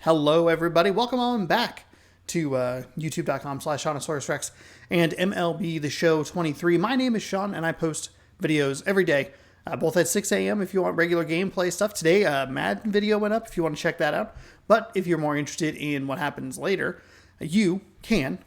Hello, everybody. Welcome on back to youtube.com/SeanOsaurusRex and MLB The Show 23. My name is Sean, and I post videos every day, both at 6 a.m. if you want regular gameplay stuff. Today, a Madden video went up if you want to check that out. But if you're more interested in what happens later, you can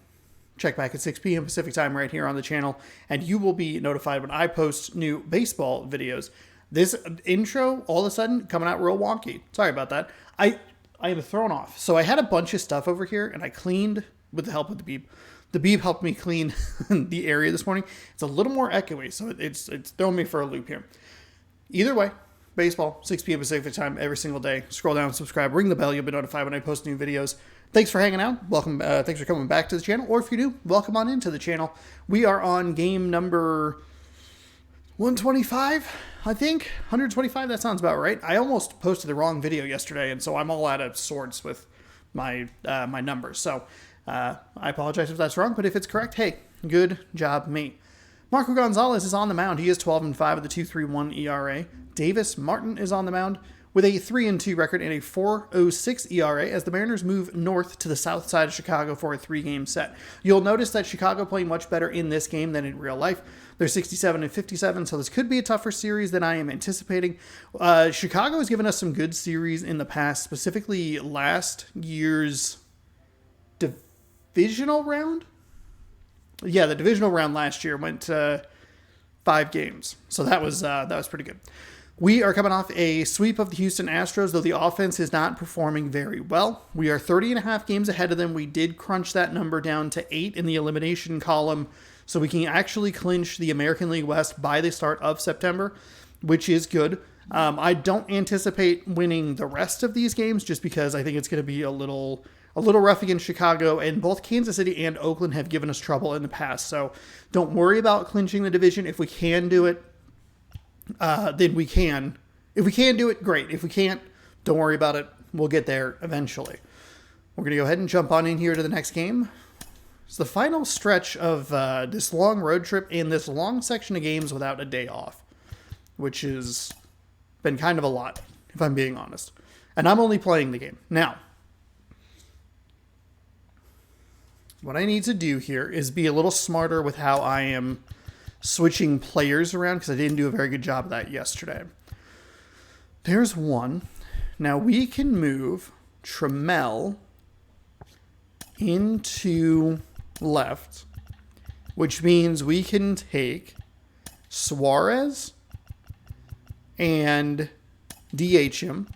check back at 6 p.m. Pacific time right here on the channel, and you will be notified when I post new baseball videos. This intro, all of a sudden, coming out real wonky. Sorry about that. I am thrown off. So I had a bunch of stuff over here, and I cleaned with the help of the beep. The beep helped me clean the area this morning. It's a little more echoey, so it's throwing me for a loop here. Either way, baseball, 6 p.m. Pacific time every single day. Scroll down, subscribe, ring the bell. You'll be notified when I post new videos. Thanks for hanging out. Welcome. Thanks for coming back to the channel. Or if you do, welcome on into the channel. We are on game number 125, I think. 125, that sounds about right. I almost posted the wrong video yesterday, and so I'm all out of sorts with my my numbers. So I apologize if that's wrong, but if it's correct, hey, good job me. Marco Gonzalez is on the mound. He is 12-5 with a 2.31 ERA. Davis Martin is on the mound with a 3-2 record and a 4.06 ERA as the Mariners move north to the south side of Chicago for a 3-game set. You'll notice that Chicago playing much better in this game than in real life. They're 67-57, so this could be a tougher series than I am anticipating. Chicago has given us some good series in the past, specifically last year's divisional round. Yeah, the divisional round last year went 5 games, so that was pretty good. We are coming off a sweep of the Houston Astros, though the offense is not performing very well. We are 30.5 games ahead of them. We did crunch that number down to 8 in the elimination column, so we can actually clinch the American League West by the start of September, which is good. I don't anticipate winning the rest of these games just because I think it's going to be a little rough against Chicago, and both Kansas City and Oakland have given us trouble in the past. So don't worry about clinching the division. If we can do it, then we can. If we can do it, great. If we can't, don't worry about it. We'll get there eventually. We're going to go ahead and jump on in here to the next game. It's the final stretch of this long road trip in this long section of games without a day off, which has been kind of a lot, if I'm being honest. And I'm only playing the game. Now, what I need to do here is be a little smarter with how I am switching players around because I didn't do a very good job of that yesterday. There's one. Now we can move Trammell into left, which means we can take Suarez and DH him,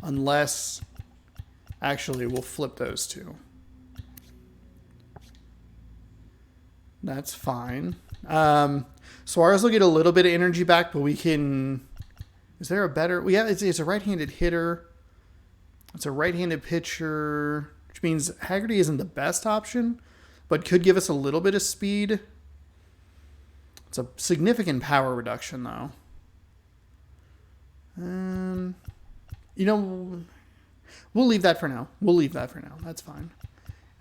unless actually we'll flip those two. That's fine. Suarez will get a little bit of energy back, but we can... Is there a better... Yeah, it's a right-handed hitter. It's a right-handed pitcher, which means Haggerty isn't the best option, but could give us a little bit of speed. It's a significant power reduction, though. You know, we'll leave that for now. That's fine.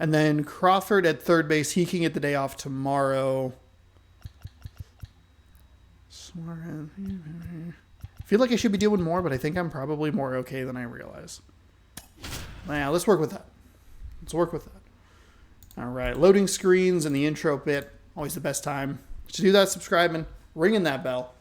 And then Crawford at third base. He can get the day off tomorrow. I feel like I should be doing more, but I think I'm probably more okay than I realize. Now, let's work with that. All right, loading screens and the intro bit. Always the best time. To do that, subscribing, ringing that bell.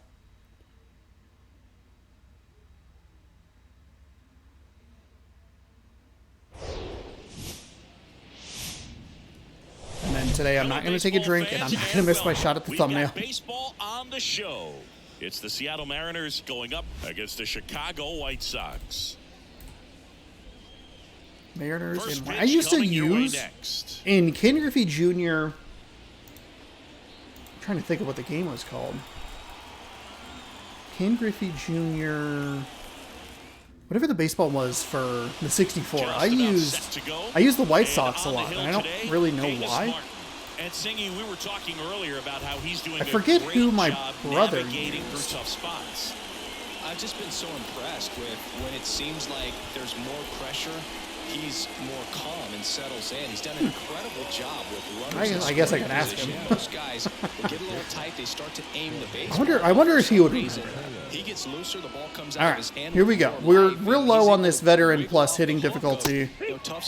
And then today I'm not going to take a drink, and I'm not going to miss my shot at the thumbnail. Baseball on the show. It's the Seattle Mariners going up against the Chicago White Sox. Mariners in I used to use in Ken Griffey Jr. I'm trying to think of what the game was called. Ken Griffey Jr. Whatever the baseball was for the 64. I used the White Sox a lot, and I don't really know why. And Singy, we were talking earlier about how he's doing I forget who my brother navigating through tough spots. I've just been so impressed with when it seems like there's more pressure. he's more calm and settles in. He's done an incredible job with runners. I guess I can ask him. Most guys will get a little tight. They start to aim the base. I wonder if he would remember that. He gets looser, the ball comes All out right, of his hand. here we go. We're real low on this veteran plus hitting difficulty.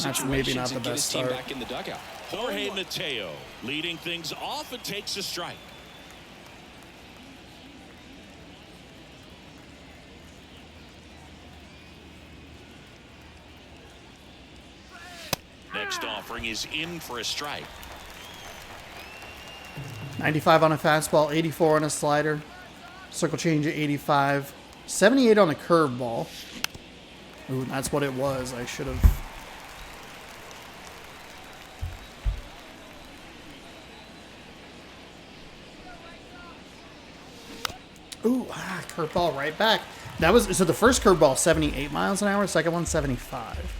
That's maybe not the best start. Jorge Mateo leading things off and takes a strike. Next offering is in for a strike. 95 on a fastball, 84 on a slider. Circle change at 85. 78 on a curveball. Ooh, that's what it was. I should have... Ooh, curveball right back. That was... So the first curveball, 78 miles an hour. Second one, 75.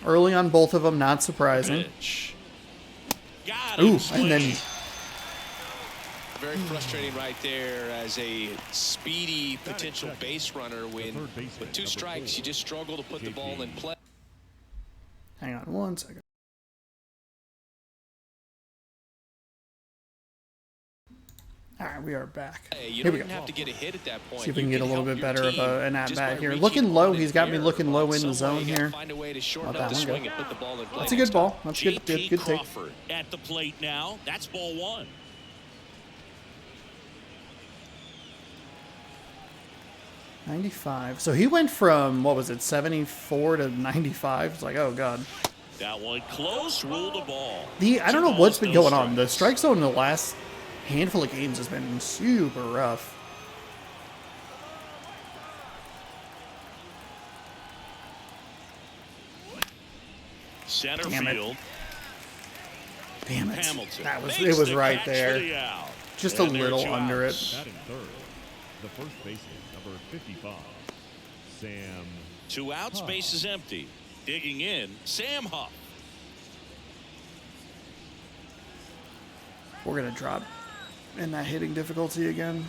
Early on both of them, not surprising. Ooh, and then... Very frustrating right there as a speedy potential base runner when with 2 strikes you just struggle to put the ball in play. Hang on one second. All right, we are back. Hey, Here we go. have to get a hit at that point. See if we can get a little bit better of an at-bat here. Looking low. He's got me looking low in the zone here. Not that one. Go. That's a good ball. That's good. Good take. At the plate now. That's ball 1. $95. So he went from, what was it, 74 to 95? It's like, oh, God. That one close, ruled a ball. I don't know what's been going on. The strike zone in the last handful of games has been super rough. Center Damn it. field. Damn it. Hamilton It was right there. The Just a little under it. Batting third, the first baseman, number 55, Sam. 2 outs, Huff. base is empty. Digging in, Sam Huff. We're going to drop in that hitting difficulty again.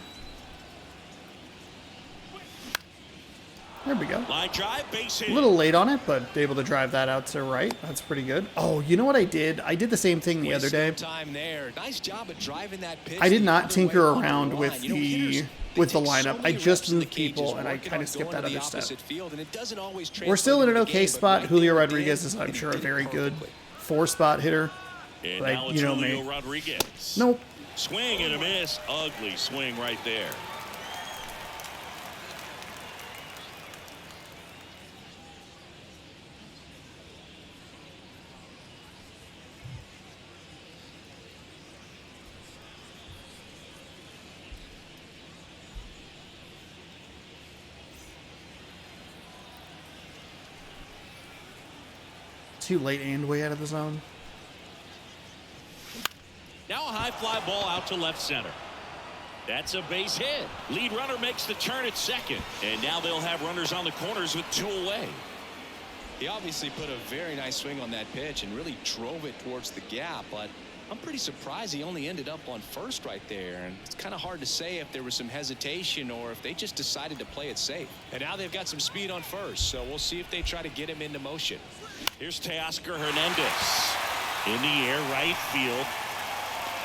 There we go. Line drive, base hit. A little late on it, but able to drive that out to right. That's pretty good. Oh, you know what I did? I did the same thing the other day. Time there. Nice job of driving that pitch. I did not tinker around with the lineup. I just moved people, and I kind of skipped that other step. We're still in an okay spot. Julio Rodriguez is, I'm sure, a very good 4-spot hitter. And But now you it's know Julio me. Rodriguez. Nope. Swing and a miss. Ugly swing right there. Too late and way out of the zone. Now a high fly ball out to left center. That's a base hit. Lead runner makes the turn at second. And now they'll have runners on the corners with 2 away. He obviously put a very nice swing on that pitch and really drove it towards the gap, but I'm pretty surprised he only ended up on first right there. And it's kind of hard to say if there was some hesitation or if they just decided to play it safe. And now they've got some speed on first, so we'll see if they try to get him into motion. Here's Teoscar Hernandez in the air, right field.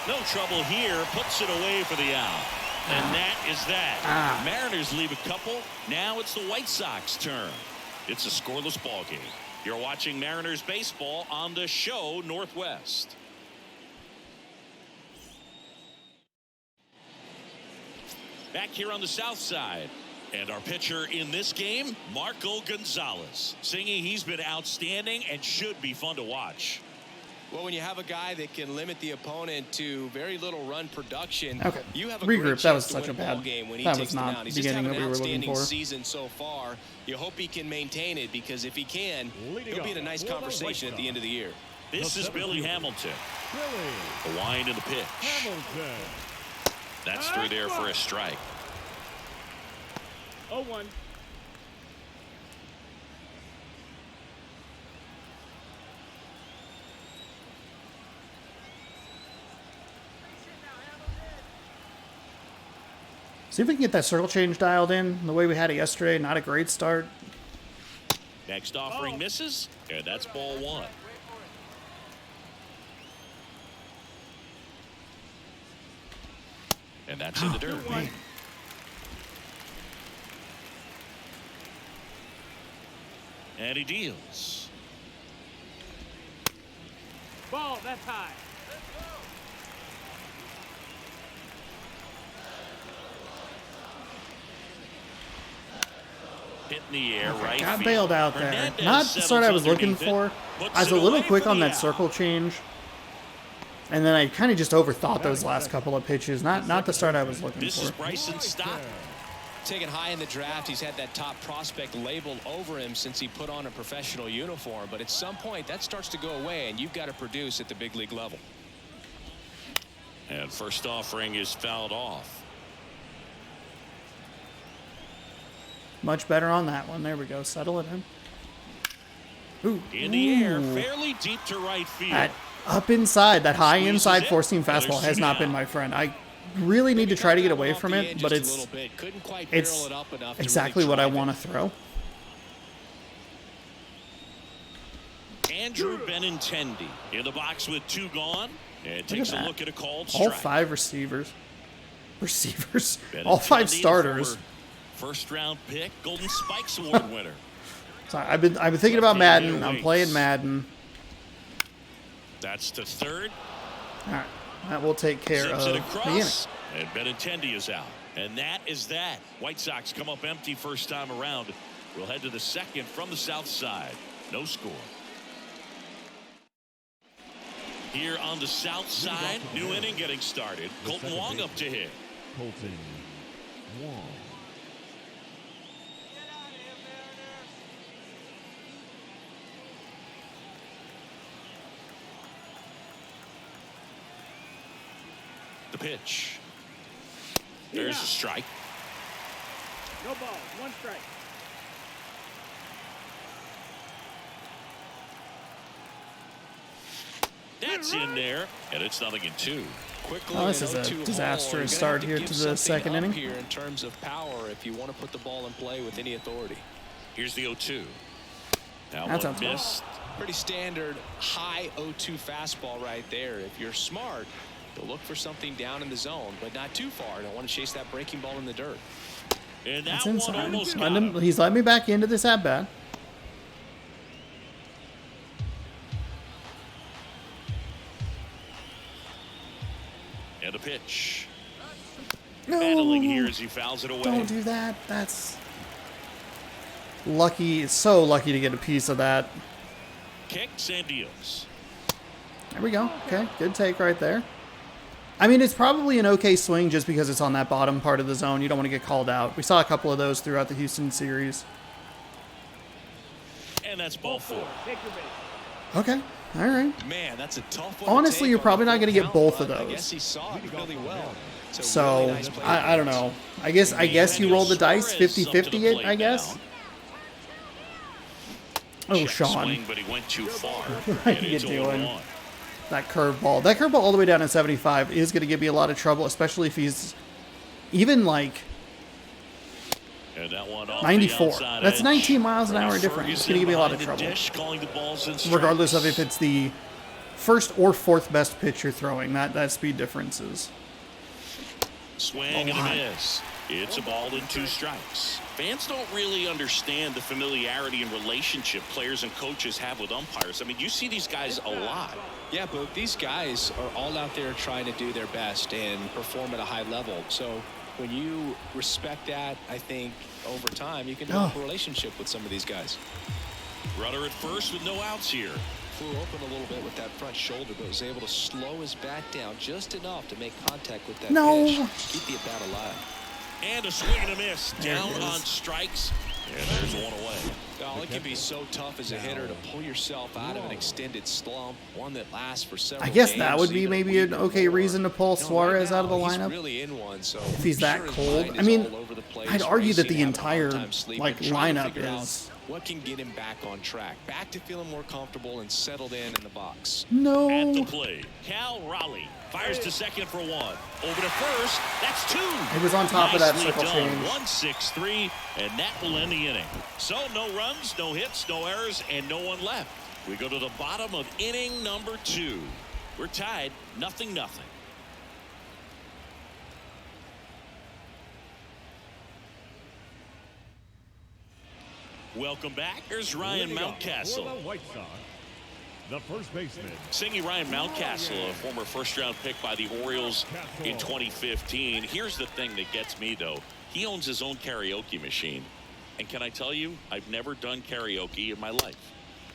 No trouble here. Puts it away for the out. And that is that. Mariners leave a couple. Now it's the White Sox turn. It's a scoreless ball game. You're watching Mariners baseball on the show Northwest. Back here on the south side. And our pitcher in this game, Marco Gonzalez. Singing he's been outstanding and should be fun to watch. Well, when you have a guy that can limit the opponent to very little run production, Okay. you have a Regroup. great That was chance to such win a bad. ball game when he That takes was them not out. He's the just beginning having that an we were looking outstanding for. season so far. You hope he can maintain it because if he can, he'll be in a nice conversation at the end of the year. This is Billy Hamilton. The wind and the pitch. Hamilton. That's through there for a strike. 0-1. See if we can get that circle change dialed in the way we had it yesterday. Not a great start. Next offering misses, and that's ball one. And that's in the dirt. Man. And he deals. Ball, that's high. Hit in the air, right Got field. bailed out there. Hernandez Not the start I was settles looking underneath for. it, I was puts a it little away quick for on the that out. circle change. And then I kind of just overthought those last couple of pitches. Not the start I was looking This is for. Bryson Stott. Taken high in the draft, he's had that top prospect labeled over him since he put on a professional uniform. But at some point, that starts to go away, and you've got to produce at the big league level. And first offering is fouled off. Much better on that one. There we go. Settle it in. Ooh. In the air, Ooh. fairly deep to right field. That up inside, that high Squeezes inside it. four-seam There's fastball has two not down. been my friend. I really need to try to get away from it, but it's exactly what I want to throw. Andrew Benintendi in the box with two gone. And takes a that. look at a called All strike. 5 receivers. All 5 Benintendi, starters. former first-round pick, Golden Spikes Award winner. So I've been thinking about Madden. I'm playing Madden. That's to third. All right, that will take care Zips of it the inning. across. And Benintendi is out. And that is that. White Sox come up empty first time around. We'll head to the second from the south side. No score. Here on the south side, new inning getting started. Colton Wong up to hit. Colton Wong. The pitch. There's a strike. No ball, one strike. That's in there, and it's 0-2. Quickly, Oh, this an is a 0-2 disastrous hole. You're start gonna have here to give the something second up inning. Here in terms of power, if you want to put the ball in play with any authority. Here's the 0-2. That That one sounds missed. Pretty standard high 0-2 fastball right there. If you're smart, you'll look for something down in the zone, but not too far. Don't want to chase that breaking ball in the dirt. And that That's one inside. almost got him. He's let me back into this at bat. And a pitch. No, Battling here as he fouls it away. don't do that. That's lucky. So lucky to get a piece of that. Kicks and deals. There we go. Okay, good take right there. I mean, it's probably an okay swing just because it's on that bottom part of the zone. You don't want to get called out. We saw a couple of those throughout the Houston series. And that's ball 4. Take your base. Okay, all right. Man, that's a tough one. Honestly, you're probably not going to get both of I those. guess he saw it really well. So, really nice play I don't know. I guess you roll the dice 50-50 it, I guess. Oh, Check Sean. swing, but he went too far. What are And you it's doing? 0-1. That curveball. That curveball all the way down at 75 is going to give me a lot of trouble, especially if he's even like And that one off 94. the outside That's edge. 19 miles an hour difference. It's going to give me a lot of Ferguson trouble. behind the dish, calling the balls and Regardless of strikes. if it's the first or fourth best pitch you're throwing, that speed difference is. Swing and a miss. It's a ball and 2 strikes. Fans don't really understand the familiarity and relationship players and coaches have with umpires. I mean, you see these guys a lot. Yeah, but these guys are all out there trying to do their best and perform at a high level. So when you respect that, I think over time you can develop a relationship with some of these guys. Runner at first with no outs here. Flew open a little bit with that front shoulder, but was able to slow his bat down just enough to make contact with that pitch. Keep the at-bat alive. And a swing and a miss. There it Down is. on strikes. And there's one away. Oh, it can be so tough as a hitter to pull yourself out of an extended slump, one that lasts for several I guess games, that would be even a maybe week an or okay more. reason to pull You know, Suarez right out of the now, lineup. He's really in one, so If he's that his cold. mind I is mean, all over the place, I'd argue that racing, the having a hard entire time sleeping, like trying to lineup figure out is What can get him back on track? Back to feeling more comfortable and settled in the box. No. At the plate, Cal Raleigh fires to second for 1. Over to first. That's 2. He was on top of that Nicely circle done. change. 1-6-3, and that will end the inning. So no runs, no hits, no errors, and no one left. We go to the bottom of inning number 2. We're tied 0-0. Welcome back. Here's Ryan Leading off Mountcastle. For the White Sox, the first baseman. Singing Ryan Mountcastle, a former first-round pick by the Orioles in 2015. Here's the thing that gets me, though. He owns his own karaoke machine. And can I tell you, I've never done karaoke in my life.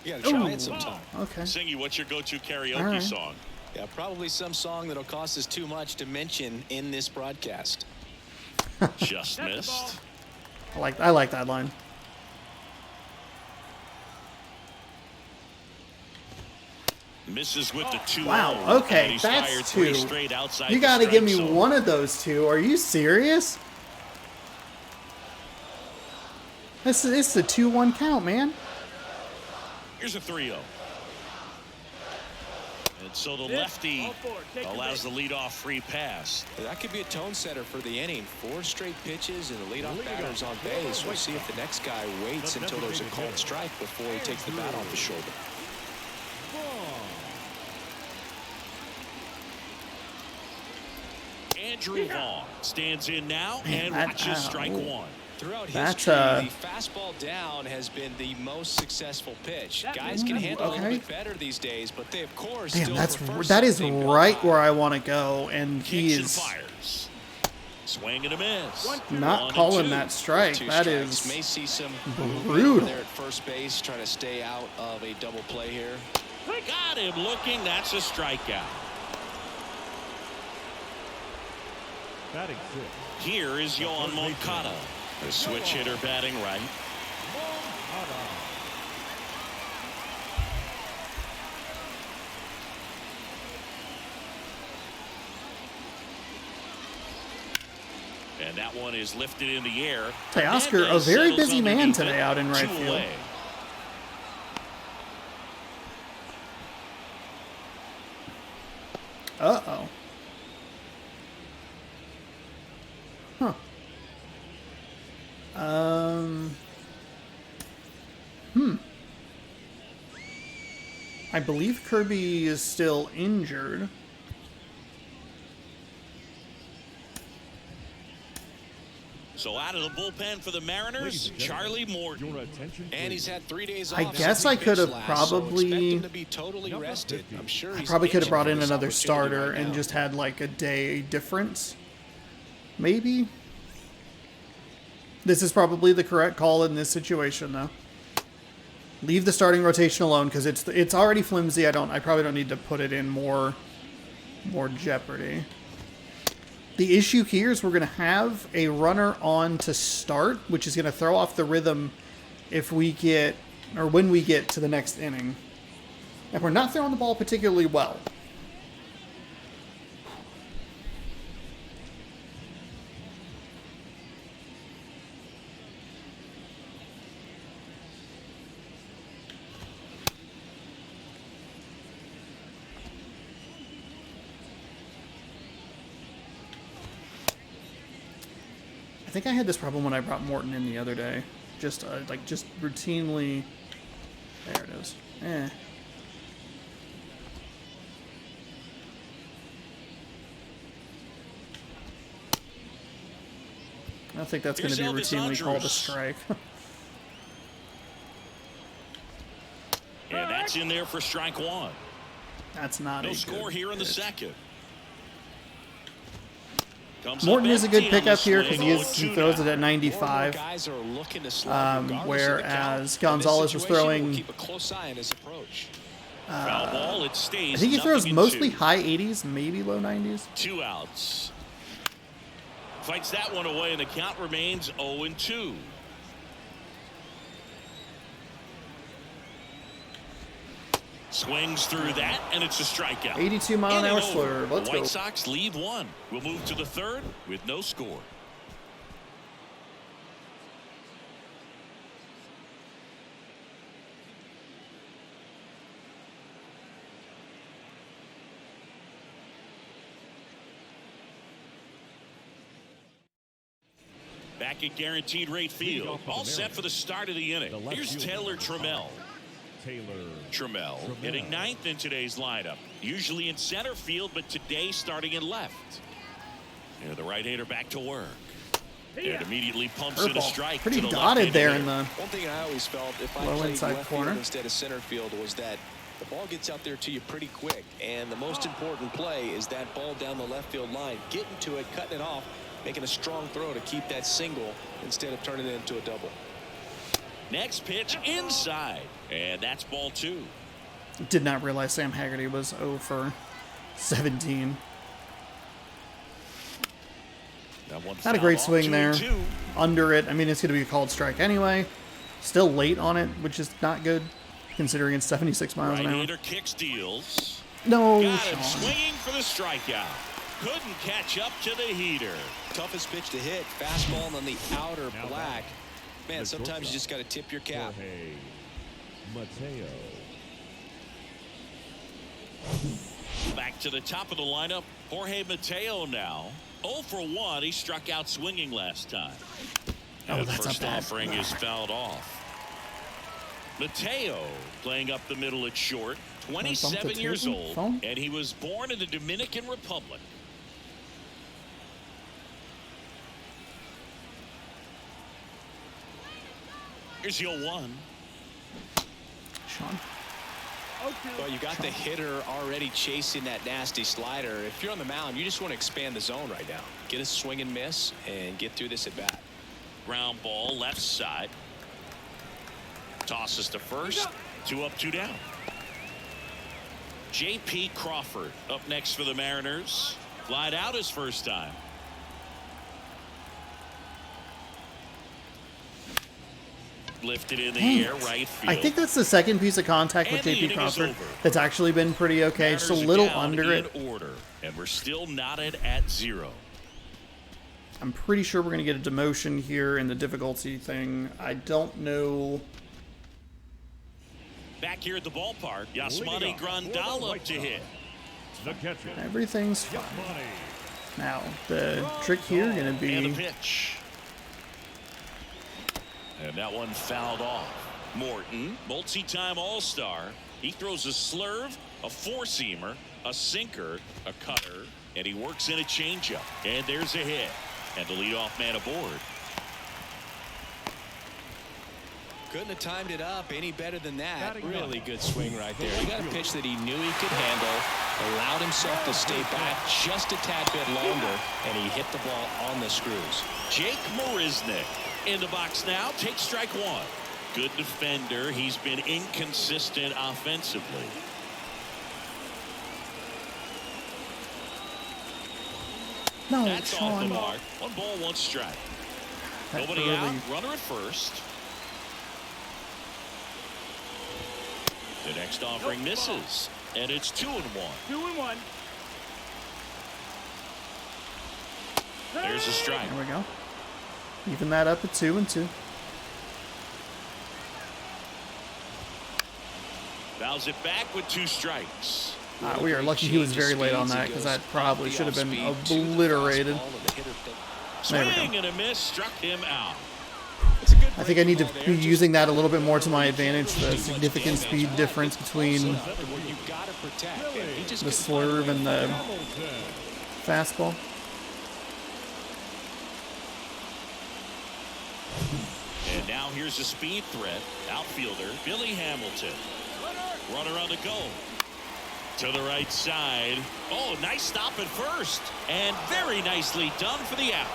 You got to try Ooh. it sometime. Okay. Singy, what's your go-to karaoke All right. song? Yeah, probably some song that'll cost us too much to mention in this broadcast. Just missed. I like that line. Misses with the 2-0. Wow. And Okay, he's fired that's 3 2. straight outside You the got to give me strike zone. one of those 2. Are you serious? This is a 2-1 count, man. Here's a 3-0. And so the Yes, lefty all four. Take the allows the leadoff free pass. That could be a tone setter for the inning. 4 straight pitches and the leadoff batter's on base. We'll see if the next guy waits until there's a called strike before he takes the bat off the shoulder. Andrew Vaughn stands in now and that- watches strike 1. Throughout That's, history, the fastball down has been the most successful pitch. Guys can handle it a little okay. bit better these days, but they, of course, Damn, still prefer that is something right high. where I want to go, and he Kicks and is fires. Swing and a miss. 1-2. not 1-2. calling that strike. 2 That strikes. is May see some brutal. there at first base, trying to stay out of a double play here. Got him looking. That's a strikeout. Batting 6. Here is Yohan Moncada, the switch hitter batting right. And that one is lifted in the air. Teoscar, a Hernandez very settles busy man underneath today it, out in right 2 field. away. Uh-oh. Huh. I believe Kirby is still injured. So out of the bullpen for the Mariners, Ladies and gentlemen, Charlie Morton. Your attention, And please. he's had 3 days off. I guess I could have probably- expect him to be totally rested. I'm sure he's Probably could have itching brought for in this another opportunity starter right and now. just had like a day difference. Maybe. This is probably the correct call in this situation, though. Leave the starting rotation alone because it's already flimsy. I probably don't need to put it in more jeopardy. The issue here is we're going to have a runner on to start, which is going to throw off the rhythm if we get, or when we get to the next inning. And we're not throwing the ball particularly well. I think I had this problem when I brought Morton in the other day. Just routinely. There it is. I think that's going to be Here's Elvis routinely called a Andrus. strike. And that's in there for strike 1. That's not No a score good here in the pitch. second. Comes Morton up is a good empty on pickup the here because swing. he throws it 0-2 at now. 95. Guys are looking to slide regardless of the Whereas count. In this Gonzalez was situation, throwing- we'll keep a close eye on his approach. Foul ball, it stays. I think he throws 0-2. mostly high 80s, maybe low 90s. 2 outs. Fights that one away, and the count remains 0-2. Swings through that, and it's a strikeout. 82 mile an Inning hour over. slurve. Let's the White go. Sox lead 1. We'll move to the third with no score. back at guaranteed rate field. All set for the start of the inning. Here's Taylor Trammell. Trammell hitting ninth in today's lineup. Usually in center field, but today starting in left. Here the right-hander back to work. And immediately pumps in a strike. Pretty to the dotted there in the one thing I always felt if I low played inside left corner field instead of center field was that the ball gets out there to you pretty quick, and the most important play is that ball down the left field line, getting to it, cutting it off, making a strong throw to keep that single instead of turning it into a double. Next pitch inside, and that's ball 2. Did not realize Sam Haggerty was 0 for 17. Not a great swing there. Under it. I mean, it's going to be a called strike anyway. Still late on it, which is not good, considering it's 76 miles an hour. Right-hander kicks, deals. No, Got him Sean. swinging for the strikeout. Couldn't catch up to the heater. Toughest pitch to hit, fastball on the outer black. Man, sometimes you just got to tip your cap. Mateo. Back to the top of the lineup, Jorge Mateo now. 0 for 1. He struck out swinging last time. Oh, And that's first not bad. offering is fouled off. Mateo playing up the middle at short, 27 years old, and he was born in the Dominican Republic. Here's your 1. Sean. Well, you got the hitter already chasing that nasty slider. If you're on the mound, you just want to expand the zone right now. Get a swing and miss and get through this at bat. Ground ball left side. Tosses to first. 2 up, 2 down. J.P. Crawford up next for the Mariners. Flied out his first time. Lifted in the air, right field. I think that's the second piece of contact with And the J.P. inning is Crawford over. that's actually been pretty okay. Just a Mariners are little down under in it. order, and we're still knotted at 0. I'm pretty sure we're going to get a demotion here in the difficulty thing. I don't know. Back here at the ballpark, Yasmani Grandal up to hit. The catcher. Everything's fine. Yasmani. Now, the trick here going to And be... a pitch. And that one fouled off. Morton, multi-time All-Star. He throws a slurve, a four-seamer, a sinker, a cutter, and he works in a changeup. And there's a hit. And the leadoff man aboard. Couldn't have timed it up any better than that. Really good swing right there. He got a pitch that he knew he could handle, allowed himself to stay back just a tad bit longer, and he hit the ball on the screws. Jake Marisnick in the box now. Take strike 1. Good defender. He's been inconsistent offensively. No, That's off the Sean. mark. 1 ball, 1 strike. That Nobody early- out. Runner at first. The next offering misses, and it's 2-1. 2-1. There's a strike. There we go. Even that up at 2-2. Fouls it back with 2 strikes. We are lucky he was very late on that because that probably should have been obliterated. There we go. Swing and a miss, struck him out. I think I need to be using that a little bit more to my advantage. The significant speed difference between the slurve and the fastball. And now here's a speed threat. Outfielder Billy Hamilton. Runner on the go. To the right side. Oh, nice stop at first. And very nicely done for the out.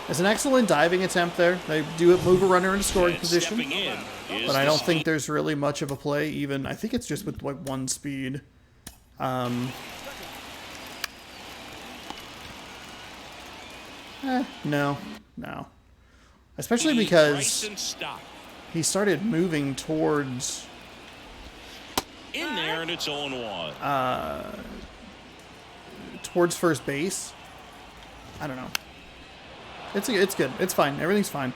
It's an excellent diving attempt there. They do move a runner into scoring And position. stepping in is But I the don't think speed- there's really much of a play even. I think it's just with like 1 speed. No. Especially because Bryson Stott he started moving towards in there, and it's 0-1. towards first base. I don't know. It's good. It's fine. Everything's fine.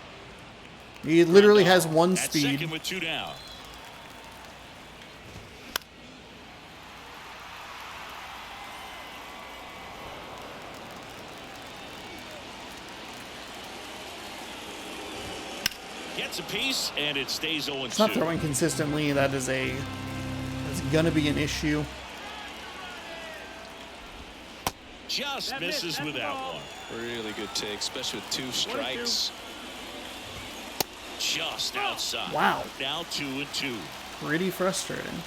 He literally has 1 At speed. second with 2 down. Gets a piece, and it stays 0-2. It's not throwing consistently. That's gonna be an issue. Just misses with that one. Really good take, especially with 2 strikes. Just outside. Wow. Now 2-2. Pretty frustrating.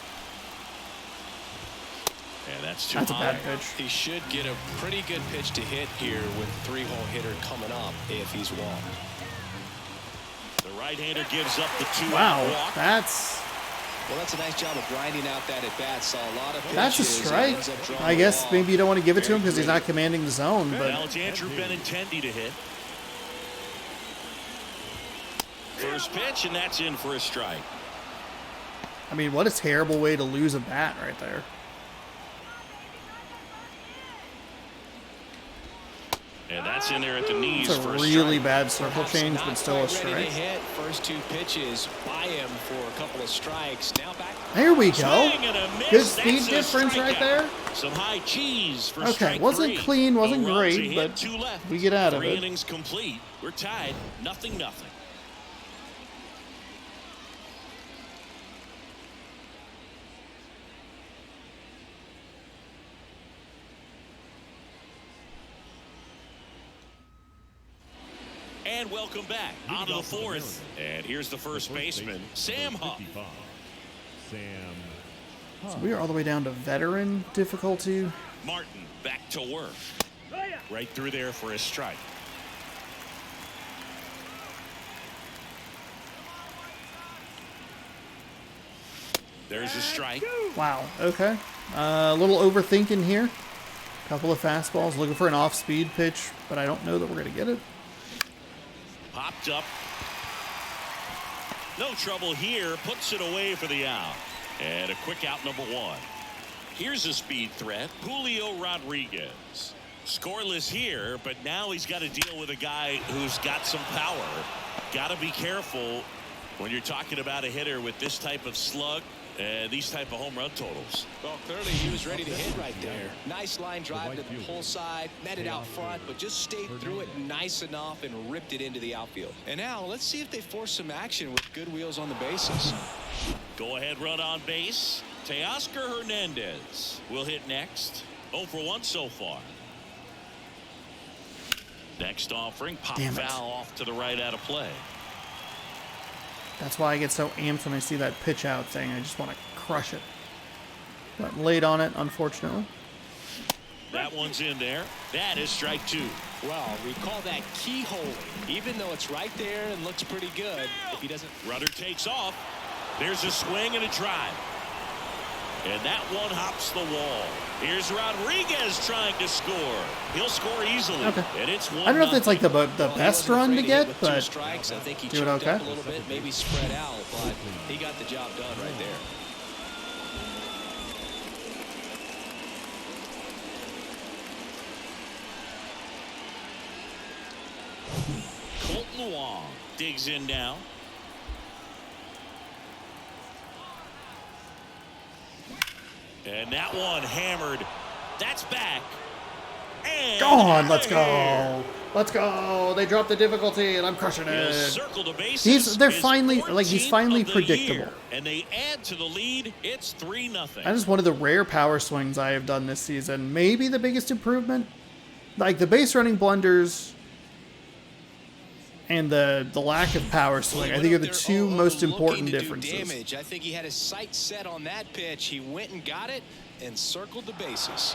And that's too That's a high. bad pitch. He should get a pretty good pitch to hit here with 3-hole hitter coming up if he's walked. The right-hander gives up the 2-out Wow, walk. that's a nice job of grinding out that at bat. Saw a lot of pitches. a strike. Ends up drawing I guess the ball. maybe you don't want to give it to him because he's not commanding the zone. But Now it's Andrew Benintendi to hit. First pitch, and that's in for a strike. I mean, what a terrible way to lose a bat right there. And that's in there at the knees It's a for a really strike. bad circle Perhaps change, not but still a quite ready to strike. hit. First 2 pitches by him for a couple of strikes. Now back. There we go. Swing and a miss. Good That's speed a difference right strikeout. there. Some high cheese for Okay, strike wasn't 3. clean, wasn't No runs, great, a hit, but 2 left. we get out of 3 it. innings complete. We're tied. 0-0. And welcome back on to the 4th. And here's the first baseman, Sam Huff. 55. Sam So we are all the way down to veteran difficulty. Martin back to work. Right through there for a strike. There's a strike. Wow, okay. A little overthinking here. Couple of fastballs, looking for an off-speed pitch, but I don't know that we're going to get it. Popped up. No trouble here. Puts it away for the out. And a quick out, number 1. Here's a speed threat. Julio Rodriguez. Scoreless here, but now he's got to deal with a guy who's got some power. Got to be careful when you're talking about a hitter with this type of slug and these type of home run totals. Well, clearly he was ready to hit right there. Nice line drive to the pull side, met it out front, but just stayed through it nice enough and ripped it into the outfield. And now let's see if they force some action with good wheels on the bases. Go ahead, run on base. Teoscar Hernandez will hit next. 0 for 1 so far. Next offering, pop Damn it. foul off to the right out of play. That's why I get so amped when I see that pitch out thing. I just want to crush it. Got late on it, unfortunately. That one's in there. That is strike 2. Well, we call that keyhole. Even though it's right there and looks pretty good, if he doesn't. Rudder takes off. There's a swing and a drive. And that one hops the wall. Here's Rodriguez trying to score. He'll score easily. Okay. And it's 1-0. I don't know if it's like the Well, he best wasn't run to afraid get, hit with 2 but strikes. I think he doing choked okay. up a little bit, maybe spread out, but he got the job done right there. Colton Wong digs in now. And that one hammered. That's back. And gone. Let's there. go. Let's go. They dropped the difficulty, and I'm crushing He'll it. circle the bases. They're His finally like he's 14th finally of the predictable. year. And they add to the lead. It's 3-0. That is one of the rare power swings I have done this season. Maybe the biggest improvement. Like the base running blunders and the lack of power swing, I think are the two most important differences. Damage. I think he had his sights set on that pitch. He went and got it and circled the bases.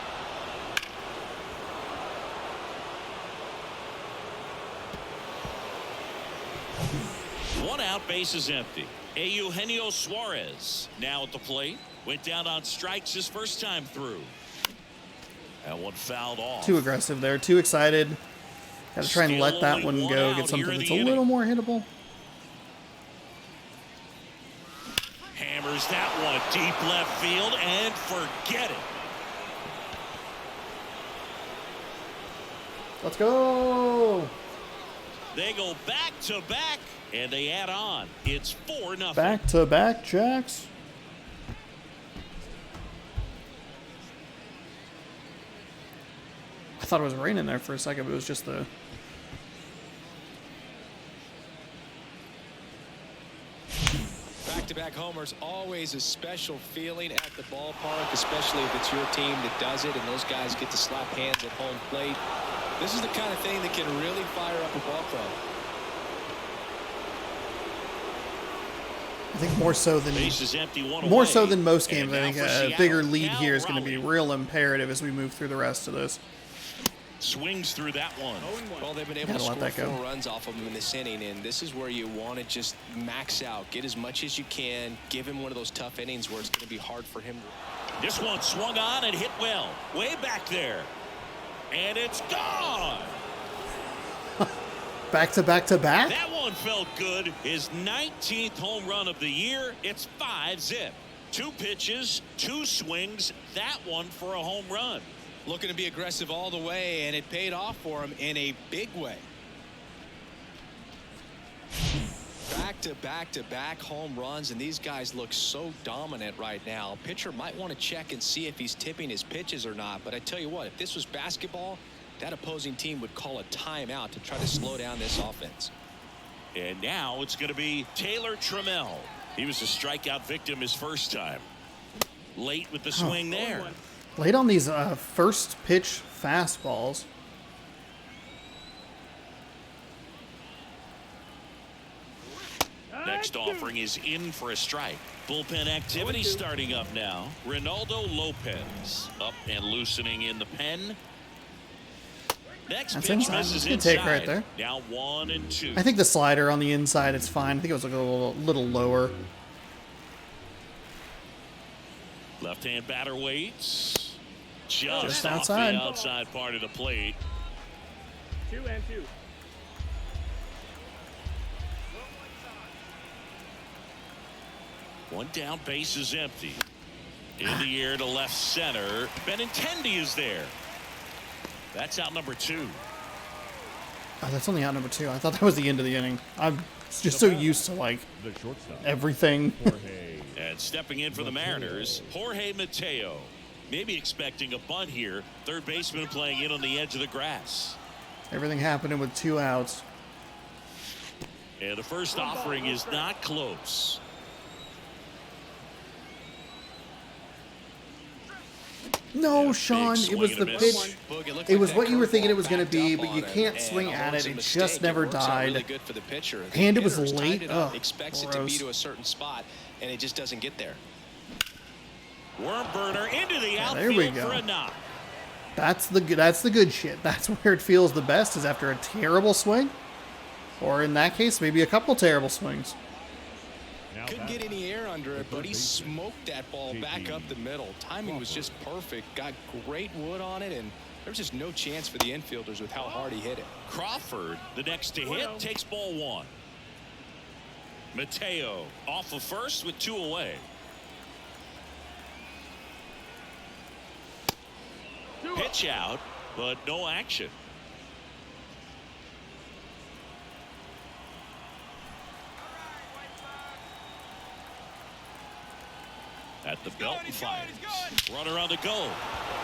One out, base is empty. Eugenio Suarez now at the plate. Went down on strikes his first time through. That one fouled off. Too aggressive there. Too excited. Got to try and Still let that only one one go. out Get something here in that's the a inning. little more hittable. Hammers that one deep left field and forget it. Let's go. They go back to back and they add on. It's 4-0. Back to back jacks. I thought it was raining there for a second, but it was just the Back-to-back homers, always a special feeling at the ballpark, especially if it's your team that does it and those guys get to slap hands at home plate. This is the kind of thing that can really fire up a ball club. I think more so than most games. I think a bigger lead here is going to be real imperative as we move through the rest of this. Swings through that one. Well, they've been able to score 4 runs off of him in this inning, and this is where you want to just max out, get as much as you can, give him one of those tough innings where it's going to be hard for him. This one swung on and hit well, way back there, and it's gone. Back to back to back. That one felt good. His 19th home run of the year. It's 5-zip. 2 pitches, 2 swings. That one for a home run. Looking to be aggressive all the way, and it paid off for him in a big way. Back-to-back-to-back home runs, and these guys look so dominant right now. Pitcher might want to check and see if he's tipping his pitches or not, but I tell you what, if this was basketball, that opposing team would call a timeout to try to slow down this offense. And now it's going to be Taylor Trammell. He was a strikeout victim his first time. Late with the swing there. Late on these first pitch fastballs. Next offering is in for a strike. Bullpen activity starting up now. Ronaldo Lopez up and loosening in the pen. Next pitch misses inside. Take right there. Now 1-2. I think the slider on the inside is fine. I think it was like a little lower. Left-hand batter waits. Just outside. Off the outside part of the plate. 2-2. One down, base is empty. In the air to left center. Benintendi is there. That's out number 2. Oh, that's only out number 2. I thought that was the end of the inning. I'm just so used to like everything. And stepping in for the Mariners, Jorge Mateo. Maybe expecting a bunt here. Third baseman playing in on the edge of the grass. Everything happening with 2 outs. And the first offering is not close. No, Sean, it was the pitch. It was what you were thinking it was going to be, but you can't swing at it. It just never died. And it was late. Oh, expects it to be to a certain spot, and it just doesn't get there. Worm burner into the outfield there we go. For a knock. That's the good shit. That's where it feels the best, is after a terrible swing, or in that case, maybe a couple terrible swings. Couldn't get any air under it, but he smoked that ball back up the middle. Timing was just perfect. Got great wood on it, and there's just no chance for the infielders with how hard he hit it. Crawford, the next to hit, takes ball 1. Mateo off of first with 2 away. Pitch out, but no action. At the belt and fires. Runner on the go.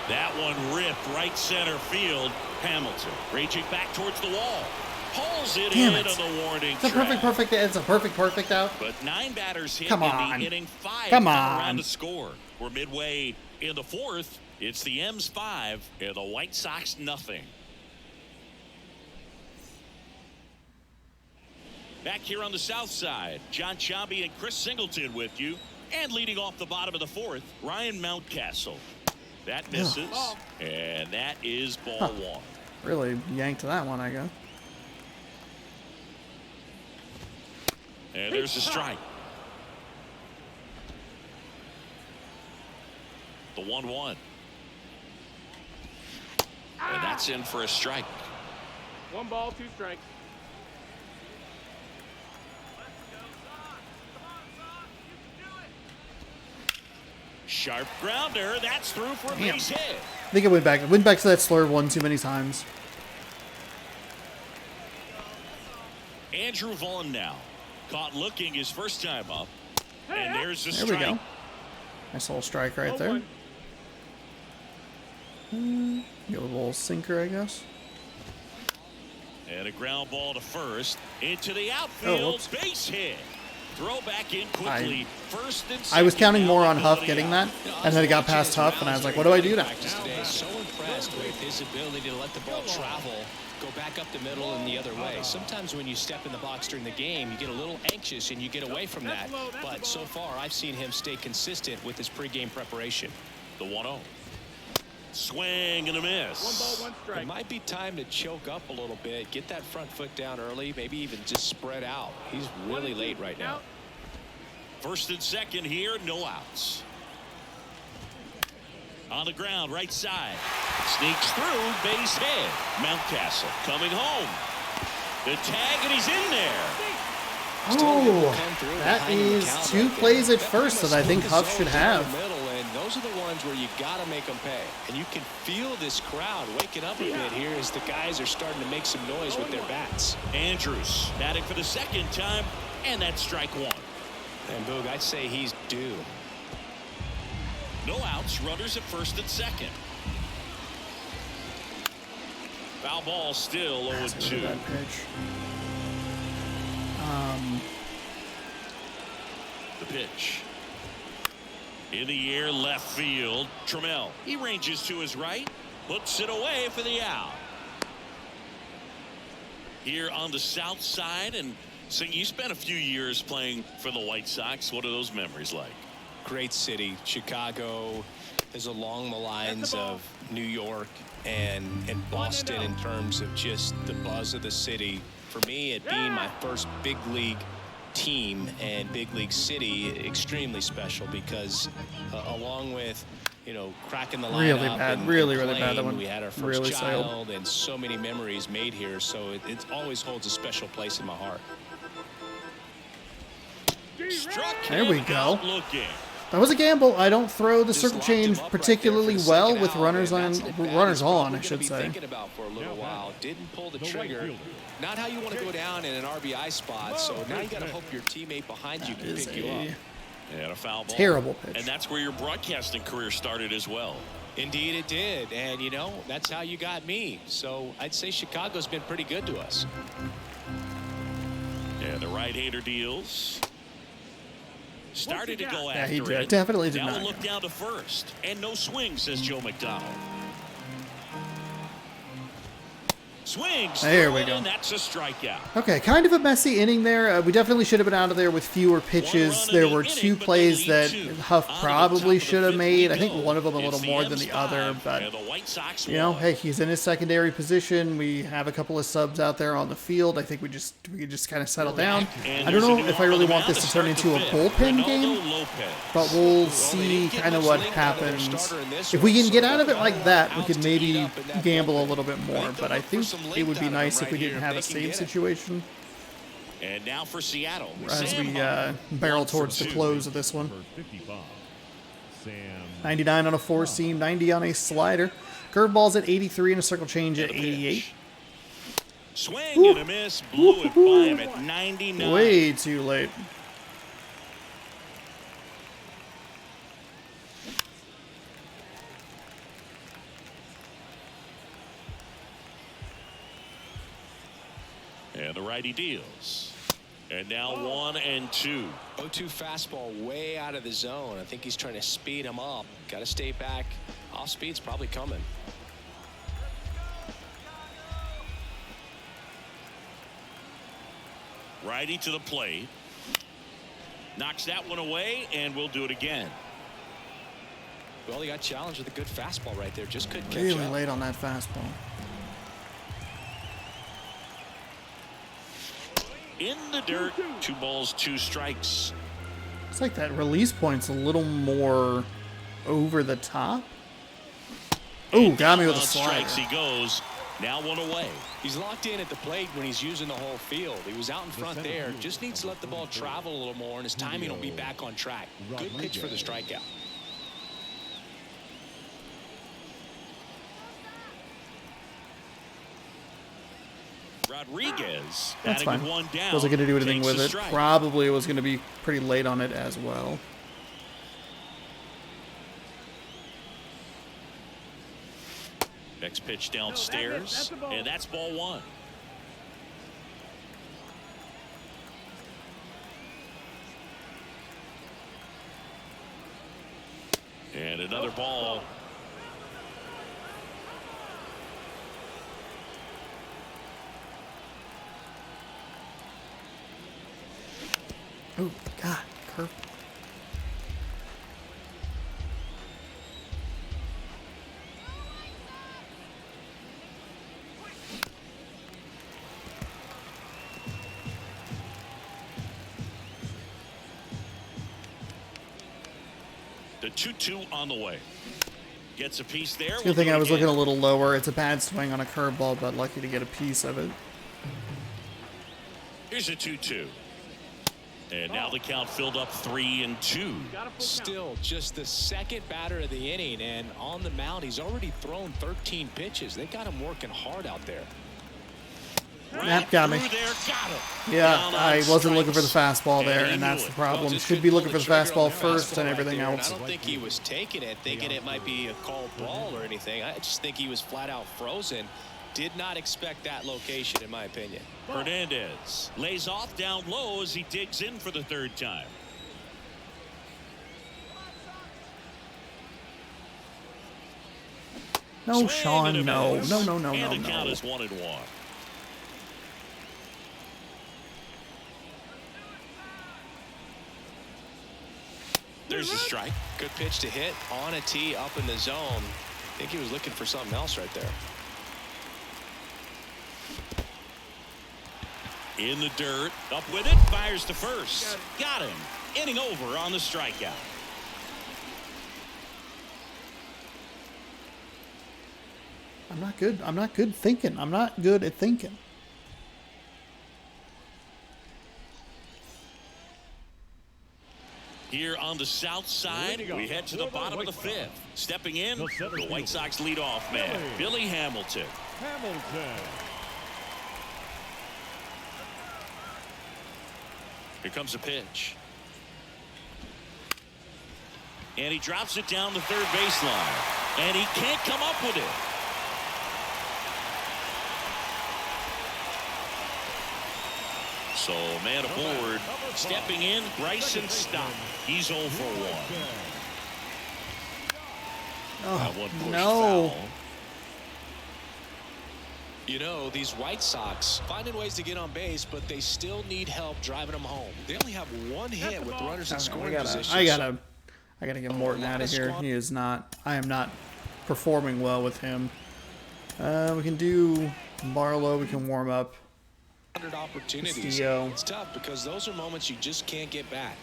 That one ripped right center field. Hamilton raging back towards the wall. Pulls it in on the warning track. It's a perfect out. But 9 batters hit Come in on. the inning. 5 Come around on. to score. We're midway in the 4th. It's the M's 5 and the White Sox nothing. Back here on the south side, John Chambie and Chris Singleton with you. And leading off the bottom of the 4th, Ryan Mountcastle. That misses, and that is ball 1. Really yanked that one, I guess. And there's a strike. The 1-1. And that's in for a strike. 1 ball, 2 strikes. Sharp grounder. That's through for a base hit. I think it went back. It went back to that slurve one too many times. Andrew Vaughn now. Caught looking his first time up. And there's the There strike. we go. Nice little strike right there. Get a little sinker, I guess. And a ground ball to first. Into the outfield. Base hit. Throw back in quickly. First and I was second, counting more now on Huff ability getting out. that, and then it got past Huff, and I was like, what do I do now? Today, so impressed with his ability to let the ball travel, go back up the middle and the other way. Sometimes when you step in the box during the game, you get a little anxious and you get away from that. But so far, I've seen him stay consistent with his pregame preparation. The 1-0. Swing and a miss. 1 ball, 1 strike. It might be time to choke up a little bit, get that front foot down early, maybe even just spread out. He's really late right now. First and second here, no outs. On the ground, right side. Sneaks through, base hit. Mountcastle coming home. The tag, and he's in there. Oh, that is 2 plays at first that I think Huff should have. Those are the ones where you got to make them pay. And you can feel this crowd waking up a bit here as the guys are starting to make some noise with their bats. Andrews batting for the second time, and that's strike 1. And Boog, I'd say he's due. No outs, runners at first and second. Foul ball still 0-2. That pitch. The pitch. In the air, left field. Trammell. He ranges to his right. Puts it away for the out. Here on the south side. And so you spent a few years playing for the White Sox. What are those memories like? Great city. Chicago is along the lines of New York and Boston in terms of just the buzz of the city. For me, it being my first big league team and big league city, extremely special because along with, you know, cracking the lineup, really bad, really bad. That one we had our first really child sailed. and so many memories made here, so it always holds a special place in my heart. Struck There we him go. out looking. That was a gamble. I don't throw the circle Just locked him change up right particularly there for the well second with out, runners and on, that's an at-bat runners he's on, probably I gonna should be say. thinking about for a little while. Didn't pull the The right trigger. fielder. Not how you want to go down in an RBI spot. So now you got to hope your teammate behind you That can is pick you up. And a foul ball. Terrible pitch. And that's where your broadcasting career started as well. Indeed, it did. And you know that's how you got me. So I'd say Chicago's been pretty good to us. Yeah, the right-hander deals. Started to go Yeah, after he did. it. Definitely did now not a look go. down to first. And no swing, says Joe McDonald. Swings. There we throw it go. in, that's a strikeout. Okay, kind of a messy inning there. We definitely should have been out of there with fewer pitches. There were 2 plays that Huff probably should have made. I think one of them a little more than the other, but And the White Sox you know, won. hey, he's in his secondary position. We have a couple of subs out there on the field. I think we could just kind of settle down. And I don't there's a know new if I arm on really the want mound this to to turn start into a the fifth. bullpen Ronaldo game, Lopez. but we'll they see didn't get kind of much what length out of their happens. starter in this If we one, can so get they out of got it like no that, we outs could to eat maybe up in that gamble a bullpen. little bit more. Right, But I look for think some it length would be out of nice them if we right didn't here have a if they can save get it. situation And now for Seattle. as Sam we Huff, barrel 1 for towards the 2. close of this one. For 55, Sam 99 on a 4-seam, 90 on a slider. Curveballs at 83 and a circle change at And the 88. pitch. Swing and a miss. Blew it by him at 99. Way too late. And the righty deals. And now 1-2. 0-2 fastball way out of the zone. I think he's trying to speed him up. Got to stay back. Off speed's probably coming. Righty to the plate. Knocks that one away, and we'll do it again. Well, he got challenged with a good fastball right there. Just couldn't catch Really up. late on that fastball. In the dirt. 2 balls, 2 strikes. It's like that release point's a little more over the top. Oh, got me with a On slider. strikes he goes. Now 1 away. He's locked in at the plate when he's using the whole field. He was out in front there. Just needs to let the ball travel a little more, and his timing will be back on track. Good pitch for the strikeout. Rodriguez. That's batting fine. with 1 down. Wasn't going to do anything takes with the it. strike. Probably was going to be pretty late on it as well. Next pitch downstairs. that's a ball. And that's ball 1. And another ball. Oh, God. Curve. The 2-2 on the way. Gets a piece there. Good thing I was looking a little lower. It's a bad swing on a curveball, but lucky to get a piece of it. Here's a 2-2. And now the count filled up 3-2. Still just the second batter of the inning, and on the mound he's already thrown 13 pitches. They got him working hard out there. Yep, got me. Yeah, I wasn't looking for the fastball there, and that's the problem. Should be looking for the fastball first and everything else. I don't think he was taking it, thinking it might be a called ball or anything. I just think he was flat out frozen. Did not expect that location, in my opinion. Hernandez lays off down low as he digs in for the third time. No, Sean, no. No, no, no, and no, the count no. is 1-1. There's a strike. Good pitch to hit on a tee up in the zone. I think he was looking for something else right there. In the dirt, up with it, fires to first. Got him. Inning over on the strikeout. I'm not good. I'm not good thinking. I'm not good at thinking. Here on the south side, we head to the bottom of the fifth. Stepping in, the White Sox leadoff man, Billy Hamilton. Here comes a pitch. And he drops it down the third baseline. And he can't come up with it. So man aboard. Stepping in, Bryson Stott. He's 0 for 1. That one pushed no. foul. You know, these White Sox finding ways to get on base, but they still need help driving them home. They only have one hit with runners in scoring position. I gotta get Morton out of here. He is not. I am not performing well with him. We can do Barlow. We can warm up. 100 opportunities. Castillo. It's tough because those are moments you just can't get back.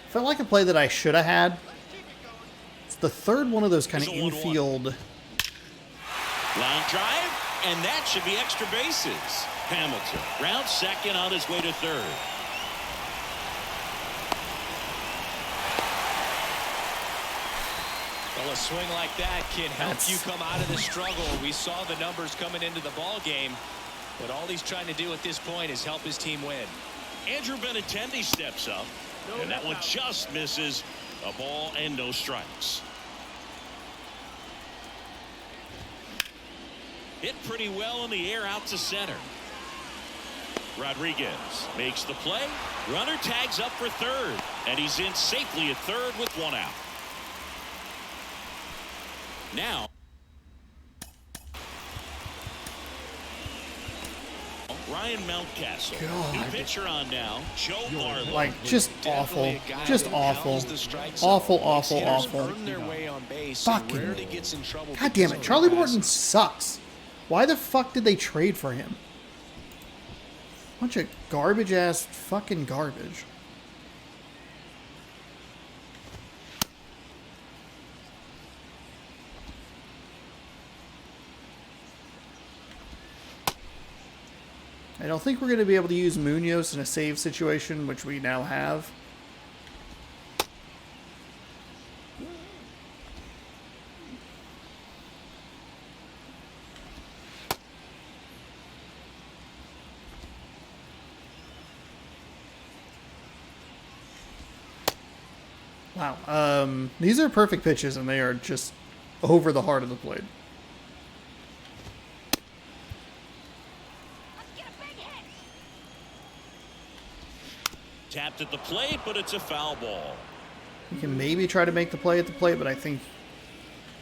Felt like a play that I should have had. It's the third one of those kind of It's a 1-1. infield. Line drive, and that should be extra bases. Hamilton round second on his way to third. Well, a swing like that can help you come out of the struggle. We saw the numbers coming into the ball game, but all he's trying to do at this point is help his team win. Andrew Benintendi steps up, and that one just misses. A ball and no strikes. Hit pretty well in the air out to center. Rodriguez makes the play. Runner tags up for third, and he's in safely at third with one out. Now, Ryan Mountcastle. God. New pitcher on now, Joe Barlow. Like, just awful. Definitely a guy Just who awful. pounds the strike zone. Awful, These awful, hitters awful. earn their way on base Fucking- and rarely gets in trouble. God because damn it. of Charlie their Morton passes. sucks. Why the fuck did they trade for him? Bunch of garbage ass fucking garbage. I don't think we're going to be able to use Munoz in a save situation, which we now have. Wow. These are perfect pitches, and they are just over the heart of the plate. Tapped at the plate, but it's a foul ball. You can maybe try to make the play at the plate, but I think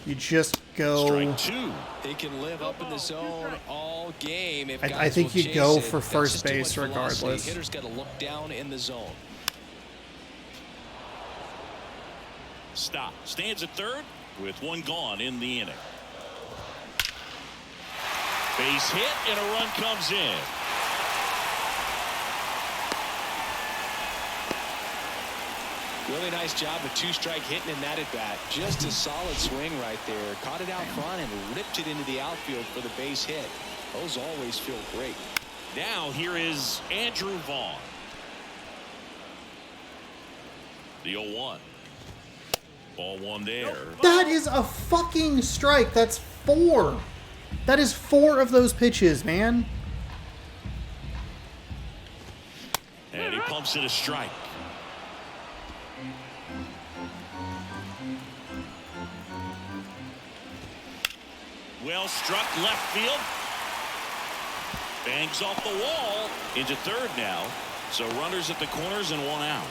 You just go. Strike two. He can live up in the zone all game. If I think you go for first base regardless. Hitter's got to look down in the zone. Stop. Stands at third with one gone in the inning. Base hit and a run comes in. Really nice job of two-strike hitting in that at bat. Just a solid swing right there. Caught it out front and ripped it into the outfield for the base hit. Those always feel great. Now here is Andrew Vaughn. The 0-1. Ball one there. That is a fucking strike. That's 4. That is 4 of those pitches, man. And he pumps it a strike. Well struck left field. Bangs off the wall into third now. So runners at the corners and one out.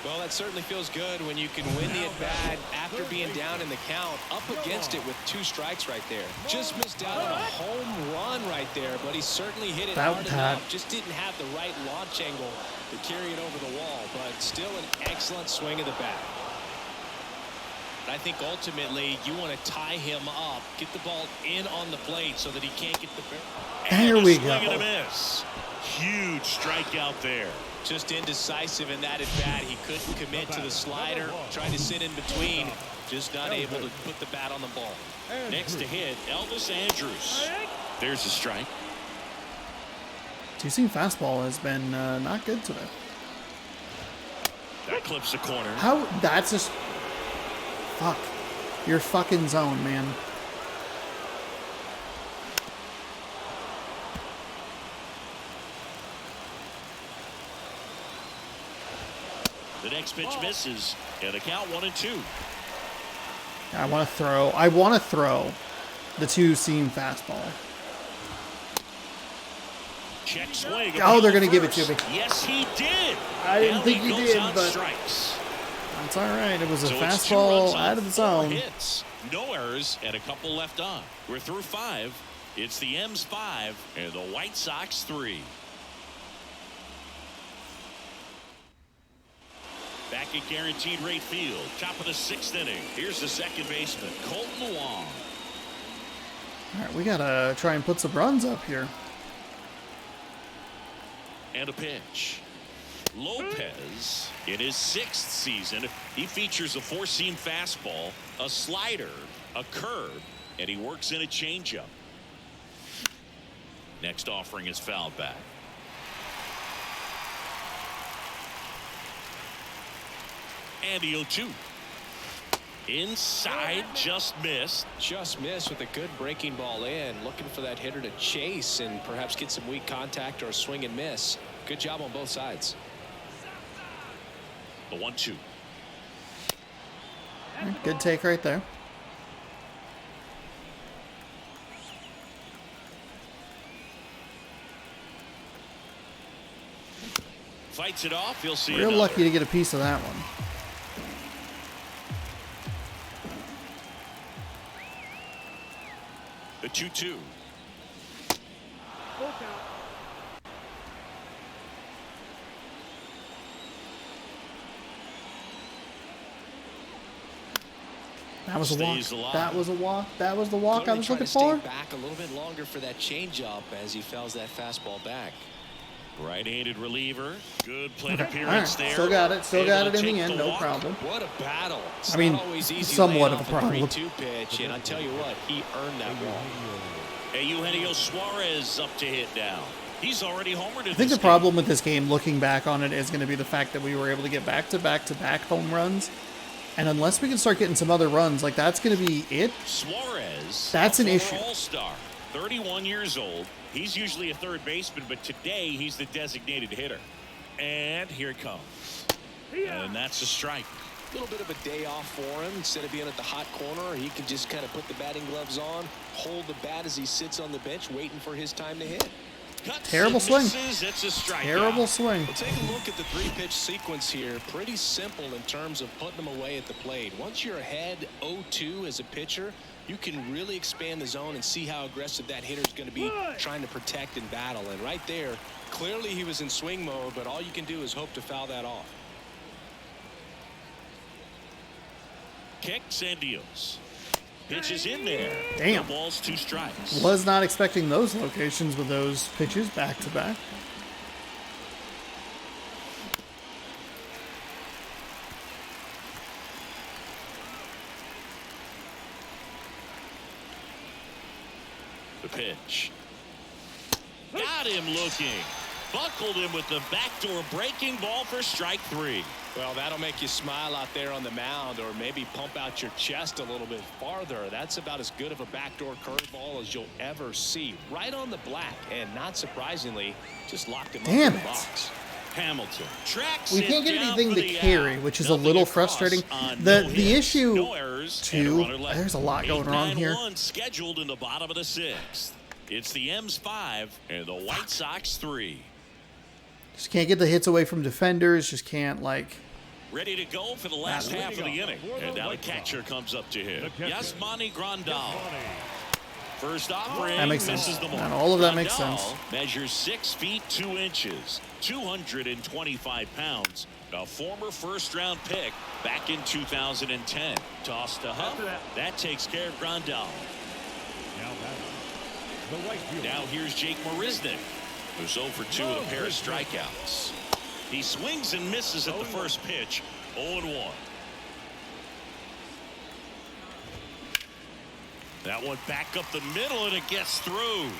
Well, that certainly feels good when you can win the at-bat after being down in the count, up against it with 2 strikes right there. Just missed out on a home run right there, but he certainly hit it hard enough. Just didn't have the right launch angle to carry it over the wall, but still an excellent swing of the bat. I think ultimately you want to tie him up, get the ball in on the plate so that he can't get the barrel. Here we go. And a miss. Huge strikeout there. Just indecisive in that at bat. He couldn't commit to the slider, tried to sit in between, just not able to put the bat on the ball. Next to hit, Elvis Andrus. There's a strike. Two-seam fastball has been not good today. That clips the corner. How? That's just. Fuck. Your fucking zone, man. The next pitch misses, and the count 1-2. I want to throw the two-seam fastball. Check swing. Oh, they're going to give it to me. Yes, he did. I didn't think you did, but strikes. That's all right. It was a So fastball out of the zone. Hits, no errors, and a couple left on. We're through 5. It's the M's 5 and the White Sox 3. Back at Guaranteed Rate Field, top of the 6th inning. Here's the second baseman, Colton Wong. All right, we gotta try and put some runs up here. And a pitch. Lopez, in his 6th season, he features a 4-seam fastball, a slider, a curve, and he works in a changeup. Next offering is fouled back. And the 0-2. Inside, just missed. Just missed with a good breaking ball in. Looking for that hitter to chase and perhaps get some weak contact or a swing and miss. Good job on both sides. The 1-2. Good take right there. Fights it off. You'll see. Real another. lucky to get a piece of that one. The 2-2. Full count. That was a walk. Stays alive. That was a walk. That was the walk I was looking Stay for. back a little bit longer for that changeup as he fouls that fastball back. Right-handed reliever. Good plate Okay. appearance All right. there. Still got it. Still got Able it to in the take end. the No walk. problem. What a battle. It's I mean, not always easy somewhat laying of a off problem. 3-2 pitch, and I tell you what, he earned that walk. Hey, Eugenio Suarez up to hit now. He's already homered. I think the problem with this game, looking back on it, is going to be the fact that we were able to get back-to-back-to-back home runs. And unless we can start getting some other runs, like that's going to be it. Suarez. That's an issue. All-star, 31 years old. He's usually a third baseman, but today he's the designated hitter. And here it comes. And that's a strike. A little bit of a day off for him. Instead of being at the hot corner, he can just kind of put the batting gloves on, hold the bat as he sits on the bench, waiting for his time to hit. Cuts Terrible and swing. misses. It's a strikeout. Terrible swing. Well, take a look at the 3-pitch sequence here. Pretty simple in terms of putting them away at the plate. Once you're ahead 0-2 as a pitcher, you can really expand the zone and see how aggressive that hitter is going to be trying to protect and battle. And right there, clearly he was in swing mode, but all you can do is hope to foul that off. Kicks and deals. Pitches in there. Damn. No balls, 2 strikes. Was not expecting those locations with those pitches back to back. The pitch. Got him looking. Buckled him with the backdoor breaking ball for strike 3. Well, that'll make you smile out there on the mound, or maybe pump out your chest a little bit farther. That's about as good of a backdoor curveball as you'll ever see. Right on the black, and not surprisingly, just locked him up in the box. Hamilton tracks We it can't get down anything for to the carry, out. which is a Nothing little across frustrating. on The no hits, issue no errors, too, and a runner left. there's a lot going wrong here. 8-9-1 scheduled in the bottom of the 6th. It's the M's 5 and the White Sox 3. Just can't get the hits away from defenders. Just can't, like... Ready to go for the last half of the inning. And now the catcher comes up to hit. Yasmani Grandal. First offering, That makes sense. misses the mark. And all of that makes Grandal sense. measures 6 feet 2 inches, 225 pounds. A former first-round pick back in 2010. Toss to Huff. That takes care of Grandal. Now here's Jake Marisnick, who's 0 for 2 with a pair of strikeouts. He swings and misses at the first pitch. 0-1. That one back up the middle, and it gets through.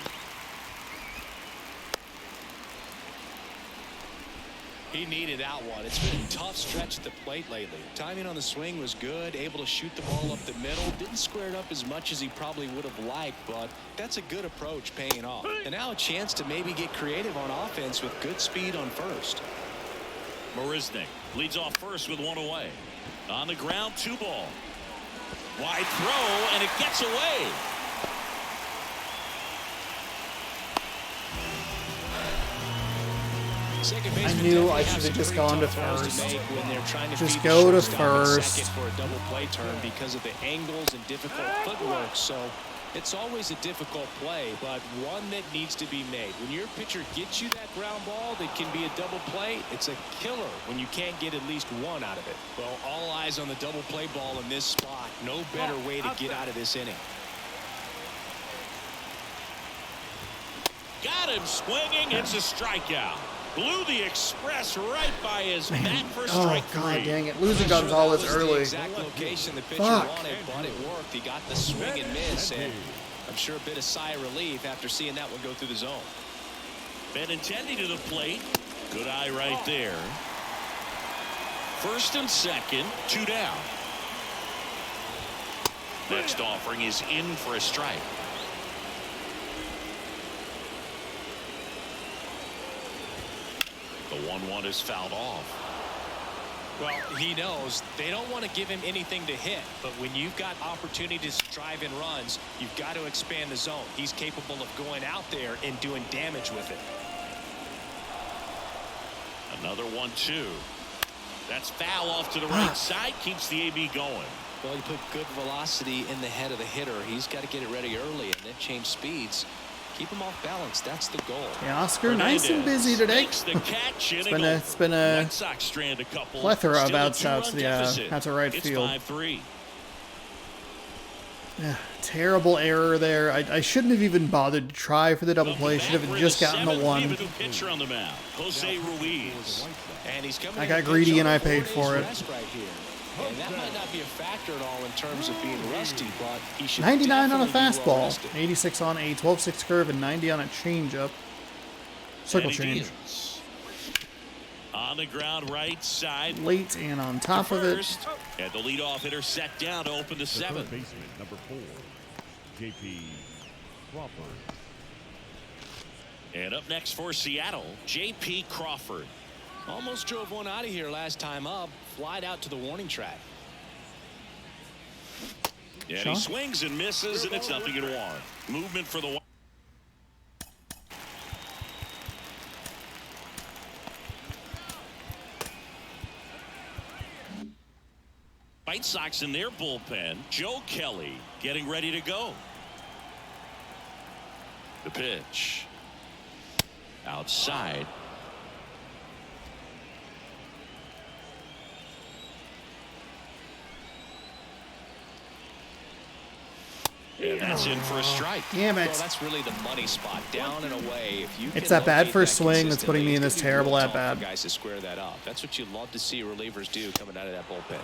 He needed that one. It's been a tough stretch at the plate lately. Timing on the swing was good, able to shoot the ball up the middle. Didn't square it up as much as he probably would have liked, but that's a good approach paying off. And now a chance to maybe get creative on offense with good speed on first. Marisnick leads off first with 1 away. On the ground, 2 ball. Wide throw, and it gets away. I knew I should have just gone to first. Just go to first. For a double play turn because of the angles and difficult footwork. So it's always a difficult play, but one that needs to be made. When your pitcher gets you that ground ball that can be a double play, it's a killer when you can't get at least one out of it. Well, all eyes on the double play ball in this spot. No better way to get out of this inning. Got him swinging. It's a strikeout. Blew the express right by his bat for strike 3. God dang it. Losing Gonzalez early. The exact location the pitcher wanted, but it worked. He got the swing and miss, and I'm sure a bit of sigh of relief after seeing that one go through the zone. Benintendi to the plate. Good eye right there. First and second, 2 down. Next offering is in for a strike. The 1-1 is fouled off. Well, he knows they don't want to give him anything to hit, but when you've got opportunities to drive in runs, you've got to expand the zone. He's capable of going out there and doing damage with it. Another 1-2. That's foul off to the right side. Keeps the AB going. Well, you put good velocity in the head of the hitter. He's got to get it ready early and then change speeds. Keep him off balance. That's the goal. Yeah, Oscar, nice and busy today. It's been a plethora of outs out to the right field. It's 5-3. Yeah, terrible error there. I shouldn't have even bothered to try for the double play. Should have just gotten the one. Pitcher on the mound, Jose Ruiz. And he's coming I got greedy and I paid for it. Right here. And that might not be a factor at all in terms of being rusty, but he should 99 on a definitely be well fastball, rested. 86 on a 12-6 curve, and 90 on a changeup. Circle change. On the ground right side. Late and on top of it. And the leadoff hitter set down to open the 7th. Third baseman, number 4, J.P. Crawford. And up next for Seattle, J.P. Crawford. Almost drove one out of here last time up. Flied out to the warning track. And he swings and misses, and it's 0-1. Movement for the White Sox in their bullpen. Joe Kelly getting ready to go. The pitch. Outside. And that's in for a strike. Damn it. Well, that's really the money spot, down and away. If you It's can that bad locate first that swing that's putting me in this consistently, terrible it's at gonna be real bat. tough for guys to square that up. That's what you love to see relievers do coming out of that bullpen.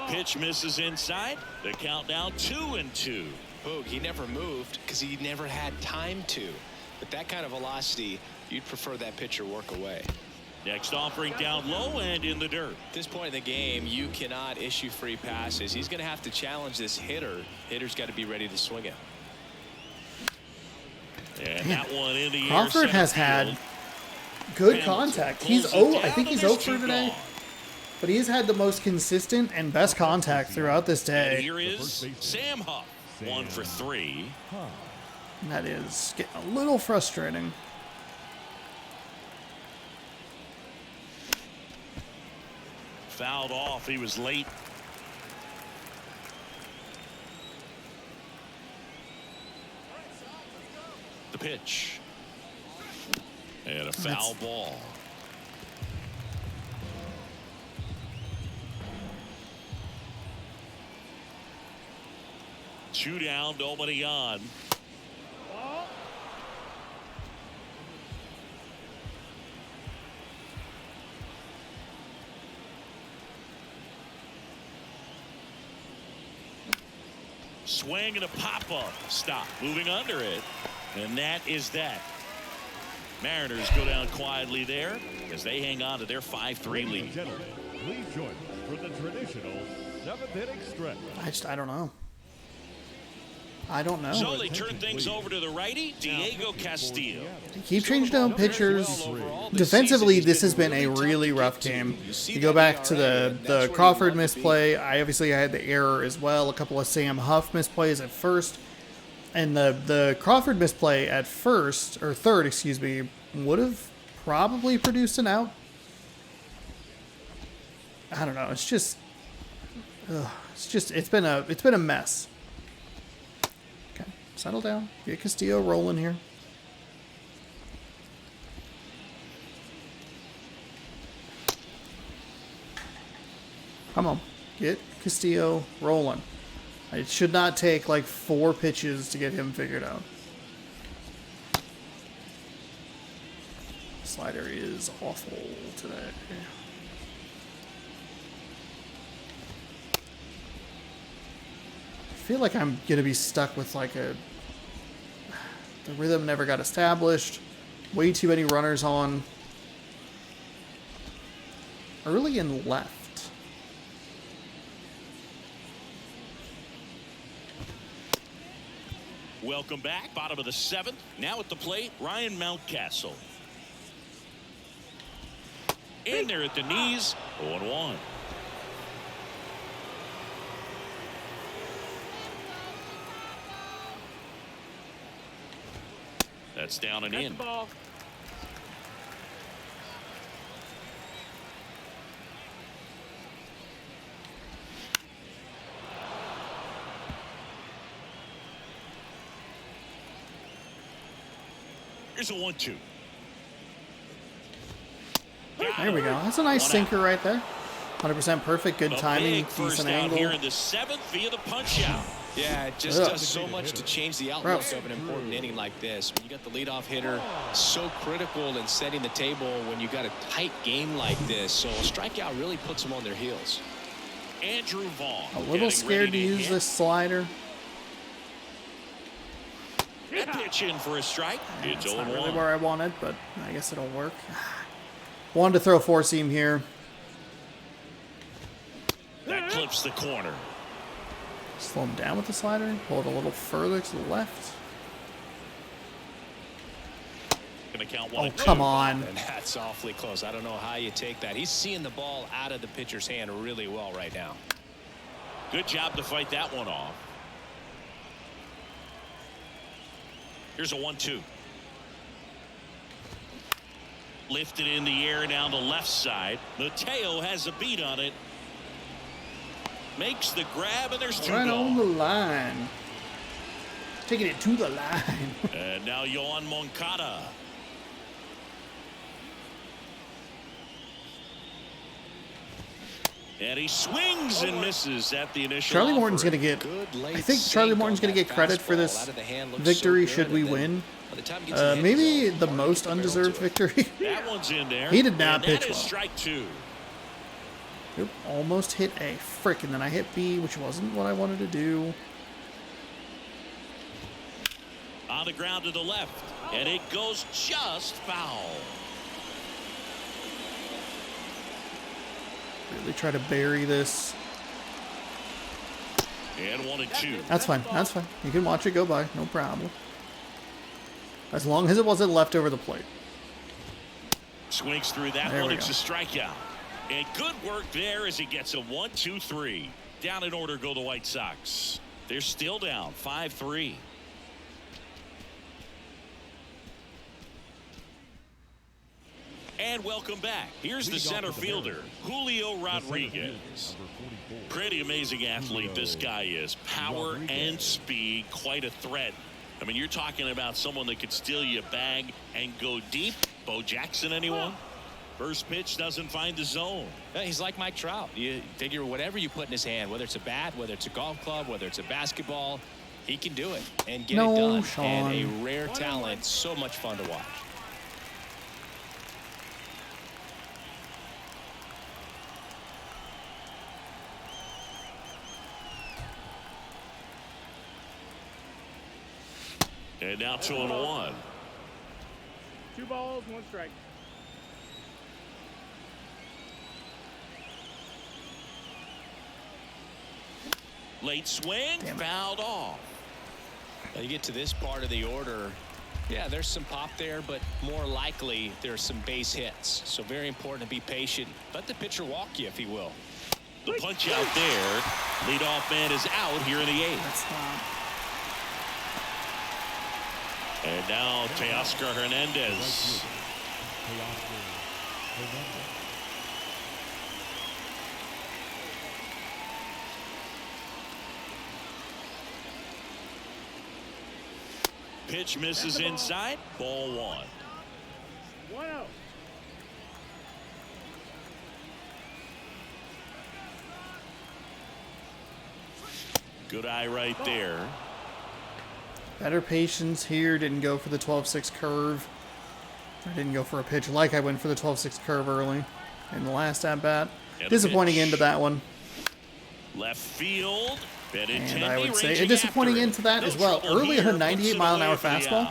Pitch misses inside. The count now 2-2. Boog, he never moved because he never had time to. With that kind of velocity, you'd prefer that pitcher work away. Next offering down low and in the dirt. At this point in the game, you cannot issue free passes. He's going to have to challenge this hitter. Hitter's got to be ready to swing it. And that one in the air. Crawford has had good contact. I think he's 0 for today, but he's had the most consistent and best contact throughout this And day. here is Sam Huff. 1 for 3. And that is getting a little frustrating. Fouled off. He was late. The pitch. And a foul ball. Two down, nobody on. Swing and a pop-up. Stop. Moving under it. And that is that. Mariners go down quietly there as they hang on to their 5-3 lead. Gentlemen, please join us for the traditional 7th inning stretch. I don't know. I don't know. So they turn things over to the righty, Diego Castillo. They keep changing down pitchers. Defensively, this has been a really rough game. You go back to the Crawford misplay. I had the error as well. A couple of Sam Huff misplays at first. And the Crawford misplay at third, excuse me, would have probably produced an out. I don't know. It's been a mess. Okay, settle down. Get Castillo rolling here. Come on, get Castillo rolling. It should not take like 4 pitches to get him figured out. Slider is awful today. I feel like I'm going to be stuck with like the rhythm never got established. Way too many runners on. Early and left. Welcome back. Bottom of the 7th. Now at the plate, Ryan Mountcastle. In there at the knees. 0-1. That's down and in. Ball. Here's a 1-2. There we go. That's a nice sinker right there. 100% perfect. Good timing. Decent angle. Here in the 7th via the punch out. Yeah, it just does so much to change the outlook of an important inning like this. When you got the leadoff hitter, so critical in setting the table when you got a tight game like this. So a strikeout really puts them on their heels. Andrew Vaughn. A little scared to use this slider. That pitch in for a strike. It's It's not 0-1. really where I wanted, but I guess it'll work. Wanted to throw a 4-seam here. That clips the corner. Slow him down with the slider. Pull it a little further to the left. Gonna count Oh, 1-2. come on. And that's awfully close. I don't know how you take that. He's seeing the ball out of the pitcher's hand really well right now. Good job to fight that one off. Here's a 1-2. Lifted in the air down the left side. Mateo has a beat on it. Makes the grab, and there's 2 Right on gone. the line. Taking it to the line. And now Yohan Moncada. And he swings and misses at the initial Charlie Morton's offering. going to get... Good late I think Charlie sink Morton's on going to that get credit for fastball. this Out of the hand looks victory so should good, we and then win. by the time he gets the hit, Maybe it's the hard to most get the barrel undeserved to it. victory. That one's in there. He did not and pitch that is well. strike 2. Nope, almost hit A. Frick, and then I hit B, which wasn't what I wanted to do. On the ground to the left, and it goes just foul. Really try to bury this. And 1-2. That's fine. That's fine. You can watch it go by. No problem. As long as it wasn't left over the plate. Swings through that There one. we It's go. a strikeout. And good work there as he gets a 1-2-3. Down in order go the White Sox. They're still down 5-3. And welcome back. Here's the center fielder, Julio Rodriguez. Pretty amazing athlete this guy is. Power and speed, quite a threat. I mean, you're talking about someone that could steal you a bag and go deep. Bo Jackson, anyone? First pitch doesn't find the zone. Yeah, he's like Mike Trout. You figure whatever you put in his hand, whether it's a bat, whether it's a golf club, whether it's a basketball, he can do it and get No, it done. Sean. And a rare talent, so much fun to watch. And now 2-1. 2 balls, 1 strike. Late swing, fouled off. Now you get to this part of the order. Yeah, there's some pop there, but more likely there's some base hits. So very important to be patient. Let the pitcher walk you, if he will. The punch out there. Leadoff man is out here in the 8th. That's not... And now Teoscar Hernandez. Pitch misses inside. Ball 1. 1-0. Good eye right there. Better patience here. Didn't go for the 12-6 curve. I didn't go for a pitch like I went for the 12-6 curve early in the last at-bat. Disappointing pitch. end to that one. Left field. And I would say a disappointing end to that as well. Early on a 98-mile-an-hour fastball,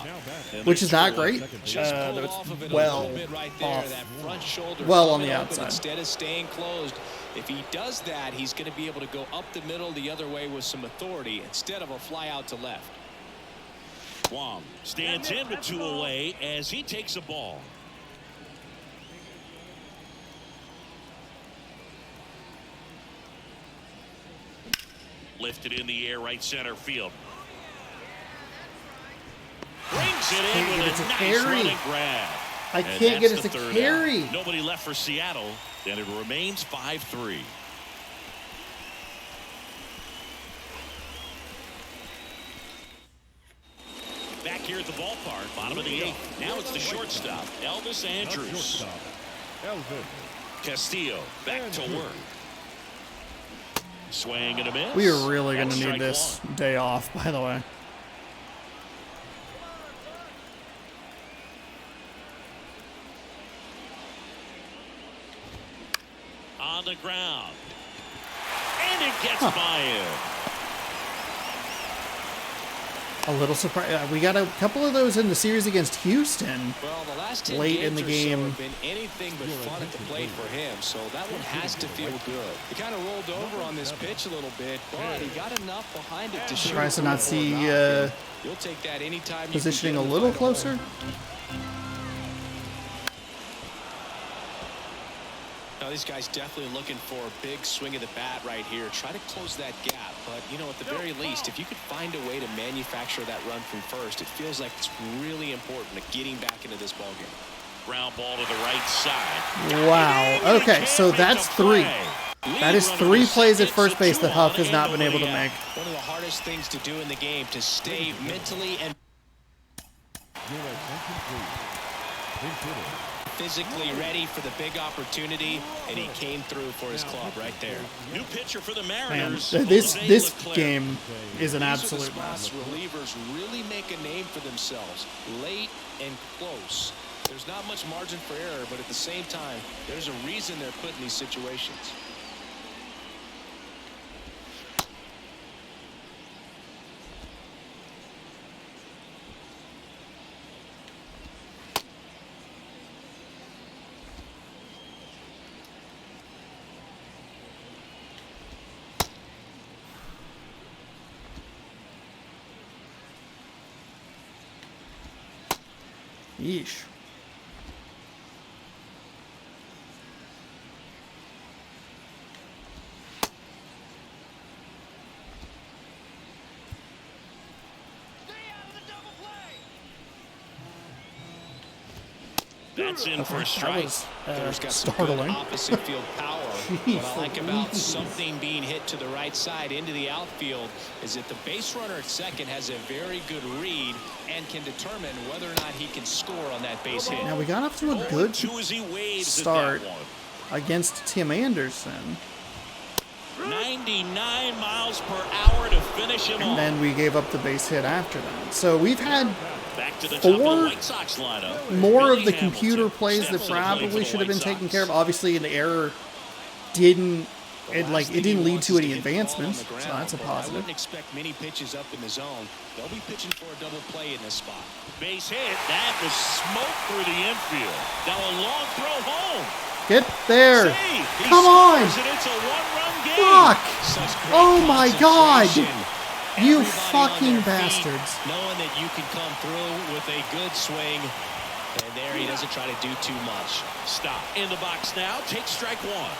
which is not great. That was well off. Well on the outside. Instead of staying closed, if he does that, he's going to be able to go up the middle the other way with some authority instead of a fly out to left. Wong stands in with 2 away as he takes a ball. Lifted in the air, right center field. Brings it in with a nice running grab. I And can't get that's it the to third carry. out. Nobody left for Seattle, and it remains 5-3. Back here at the ballpark, bottom of the 8th. Now it's the shortstop, Elvis Andrews. Castillo back to work. Swing and a miss. We are really going That's to need strike this 1. day off, by the way. On the ground. And it gets by him. A little surprise. We got a couple of those in the series against Houston. Well, the last 10 Late in games the or game. so have been anything but fun at the plate for him, so that one has to feel good. He kind of rolled over on this pitch a little bit, but he got enough behind it to shoot. Surprised to not see You'll take that anytime you positioning a can get little him. closer. Now, these guys definitely looking for a big swing of the bat right here. Try to close that gap, but, you know, at the very least, if you could find a way to manufacture that run from first, it feels like it's really important to getting back into this ballgame. Ground ball to the right side. Wow. Okay, so that's 3. That is 3 plays at first base that Huff has not been able to make. One of the hardest things to do in the game, to stay mentally and physically ready for the big opportunity, and he came through for his club right there. New pitcher for the Man, Mariners. this game is an absolute mess. Relievers really make a name for themselves late and close. There's not much margin for error, but at the same time, there's a reason they're put in these situations. Yeesh. That's in for a That strike. was There's got some good startling. opposite field power. What I like about something being hit to the right side into the outfield is that the base runner at second has a very good read and can determine whether or not he can score on that base hit. Now we got off to a good 0-2 as he waves at start that one. against Tim Anderson, 99 miles per hour to finish him and off. then we gave up the base hit after that. So we've had Back to the top of the 4 White Sox lineup. more Billy of the Hamilton computer plays that steps into play for probably the should have White been taken Sox. care of. Obviously, an error didn't lead to any advancements, so that's a I positive. wouldn't expect many pitches up in the zone. They'll be pitching for a double play in this spot. Base hit. That was smoke through the infield. Now a long throw home. Get there! Save. He Come on! scores, and it's a one-run game. Fuck! Such great Oh my God! concentration. You Everybody on fucking their feet, bastards! knowing that you can come through with a good swing, and there he doesn't try to do too much. Stop. In the box now. Take strike one.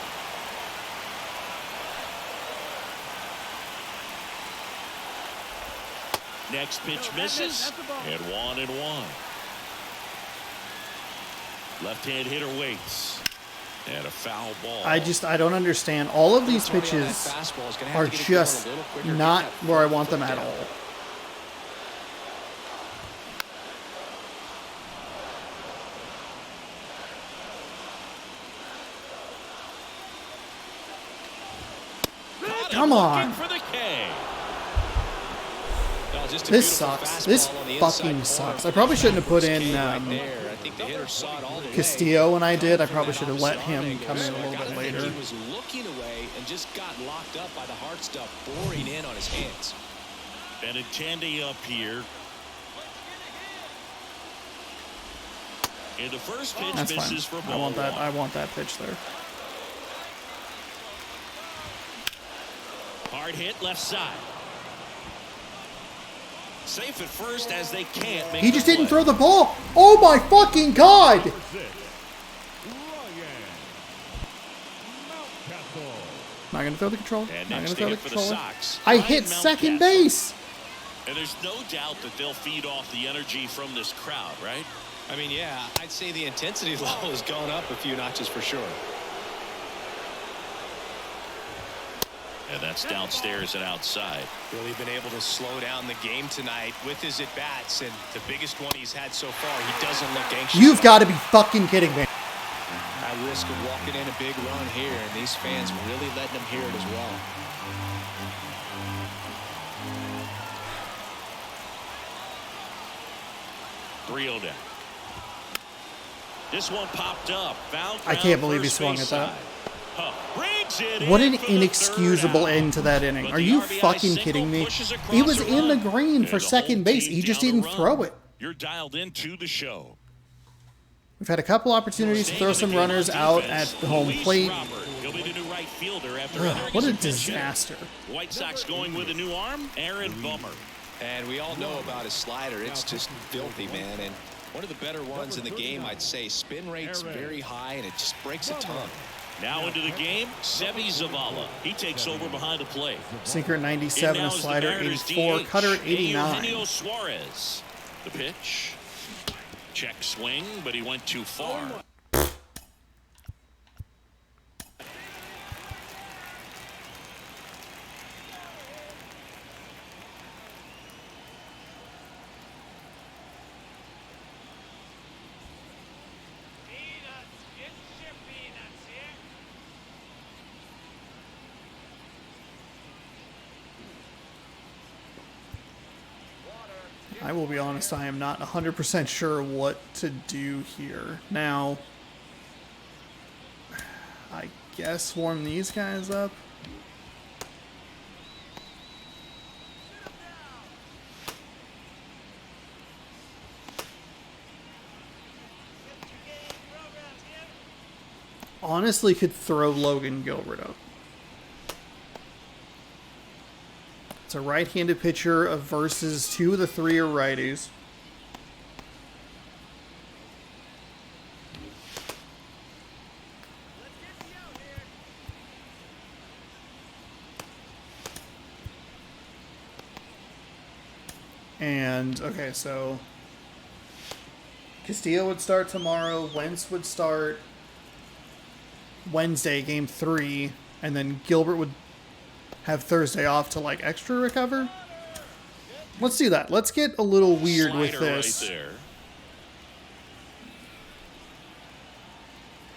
Next pitch misses. And 1-1. Left-hand hitter waits. And a foul ball. I don't understand. All of these pitches are just not where I want them at all. Come on. For the K. This sucks. This fucking sucks. I probably shouldn't have put in Castillo when I did. I probably should have let him come in a little bit later. He was looking away and just got locked up by the hard stuff pouring in on his hands. Benintendi up here. And the first pitch That's misses fine. for I want that. ball I one. want that pitch there. Hard hit left side. Safe at first as they can't make He just the didn't play. throw the ball. Oh my fucking god! Not gonna throw the controller. And Not next gonna throw to the hit for the controller. Sox. I Ryan hit Mountcastle. second base. And there's no doubt that they'll feed off the energy from this crowd, right? I mean, yeah, I'd say the intensity level has gone up a few notches for sure. And that's downstairs and outside. Really been able to slow down the game tonight with his at-bats, and the biggest one he's had so far, he doesn't look anxious. You've got to be fucking kidding me. At risk of walking in a big run here, and these fans really letting him hear it as well. Three-0 down. This one popped up. Foul I can't believe he swung at that. What an inexcusable end to that inning. Are you fucking kidding me? He was in the green for second base. He just didn't throw it. You're dialed into the show. We've had a couple opportunities to throw some runners out at the home plate. He'll be the new right fielder after What a disaster. White Sox going with a new arm, Aaron Bummer. And we all know about his slider. It's just filthy, man. And one of the better ones in the game, I'd say. Spin rate's very high, and it just breaks a ton. Now into the game, Sebi Zavala. He takes over behind the plate. Sinker at 97, a slider 84, cutter at 89. Eugenio Suarez. The pitch. Check swing, but he went too far. I will be honest, I am not 100% sure what to do here. Now, I guess warm these guys up. Honestly, could throw Logan Gilbert up. It's a right-handed pitcher versus 2 of the 3 are righties. And, okay, so Castillo would start tomorrow. Wentz would start Wednesday, game 3. And then Gilbert would have Thursday off to, like, extra recover. Let's do that. Let's get a little weird with this. Right there.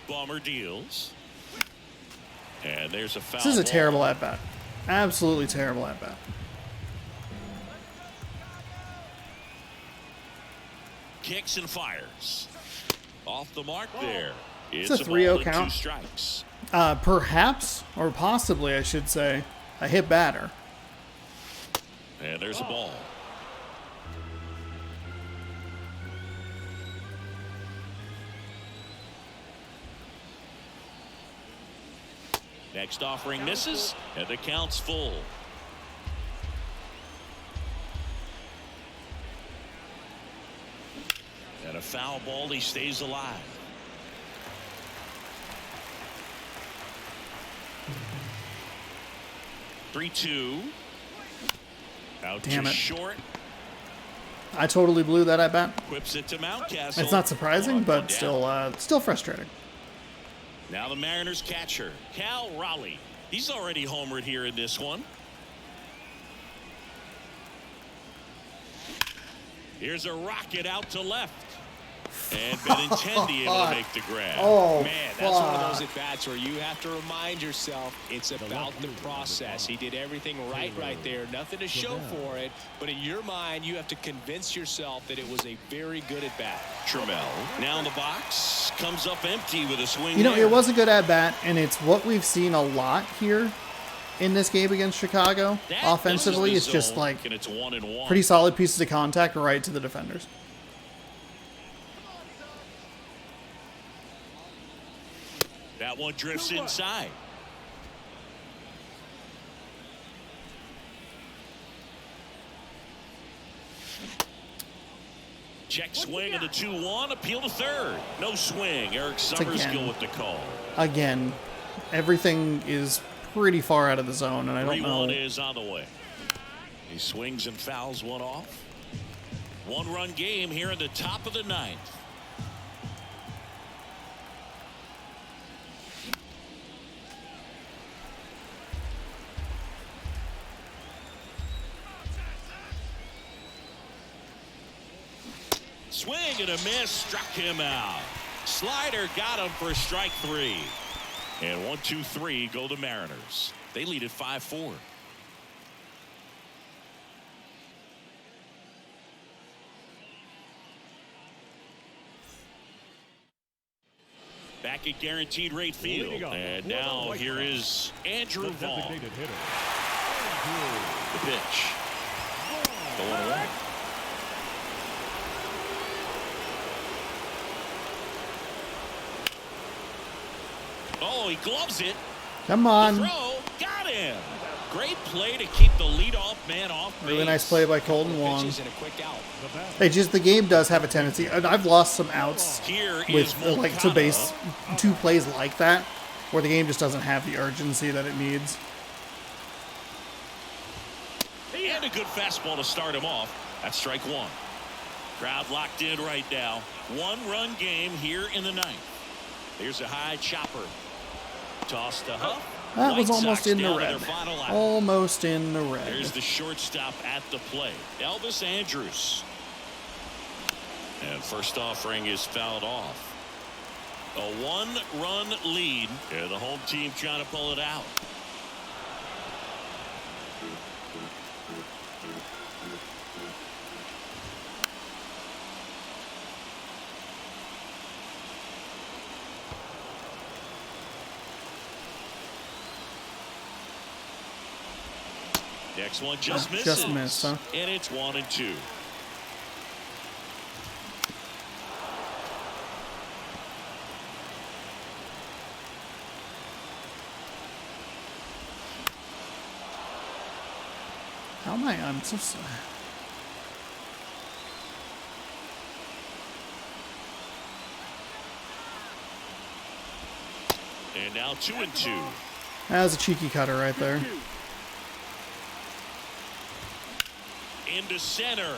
Bomber deals. And there's a foul. This is a ball. terrible at-bat. Absolutely terrible at-bat. Kicks and fires. Off the mark there. It's a 3-0 ball and count. 2 strikes. Perhaps, or possibly, I should say, a hit batter. And there's a ball. Next offering misses, and the count's full. And a foul ball, he stays alive. Three-two. Out Damn to it. short. I totally blew that at-bat. Whips it to Mountcastle. It's not surprising, One but down. still frustrating. Now the Mariners catcher, Cal Raleigh. He's already homered here in this one. Here's a rocket out to left. And Benintendi able to make the grab. Oh, Man, that's one of those at-bats where you have to remind yourself it's about the process. He did everything right there. Nothing to show for it. But in your mind, you have to convince yourself that it was a very good at-bat. Trammell now in the box. Comes up empty with a swing. You know, there. it was a good at-bat, and it's what we've seen a lot here in this game against Chicago. That Offensively, misses it's the just zone, like and it's 1-1. pretty solid pieces of contact right to the defenders. That one drifts inside. Check swing of the 2-1. Appeal to third. No swing. Eric Summerskill with the call. Again, everything is pretty far out of the zone, and I don't know. 3-1 is on the way. He swings and fouls one off. 1-run game here in the top of the 9th. Swing and a miss, struck him out. Slider got him for strike 3. And 1-2-3 go the Mariners. They lead at 5-4. Back at Guaranteed Rate Field. And now here is Andrew Vaughn. Designated hitter. The pitch. The 1-1. Oh, he gloves it. Come on. Throw, got him. Great play to keep the leadoff man off base. Really nice play by Colton Wong. Pitches and a quick out. Hey, just the game does have a tendency, and I've lost some outs Here with is like to base 2 plays like that, where the game just doesn't have the urgency that it needs. He had a good fastball to start him off. That's strike 1. Crowd locked in right now. 1-run game here in the 9th. Here's a high chopper. Toss to Huff. That was White almost Sox in the down to red. their final out. Almost in the red. There's the shortstop at the plate, Elvis Andrus. And first offering is fouled off. A 1-run lead, and the home team trying to pull it out. Next one just misses. Just missed, huh? And it's 1-2. How am I? I'm so sorry. And now 2-2. That was a cheeky cutter right there. Into center.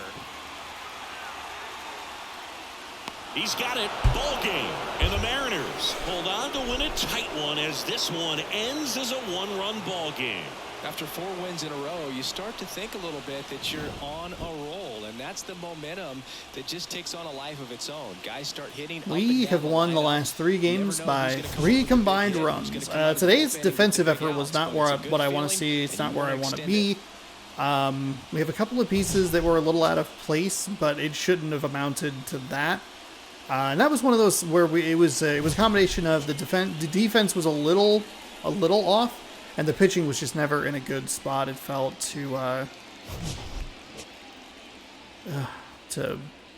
He's got it. Ball game. And the Mariners hold on to win a tight one as this one ends as a one-run ball game. After 4 wins in a row, you start to think a little bit that you're on a roll, and that's the momentum that just takes on a life of its own. Guys start hitting. We have won the last 3 games by 3 combined runs. Today's defensive effort was not what I want to see. It's not where I want to be. We have a couple of pieces that were a little out of place, but it shouldn't have amounted to that. And that was one of those where it was a combination of the defense was a little off, and the pitching was just never in a good spot. It felt to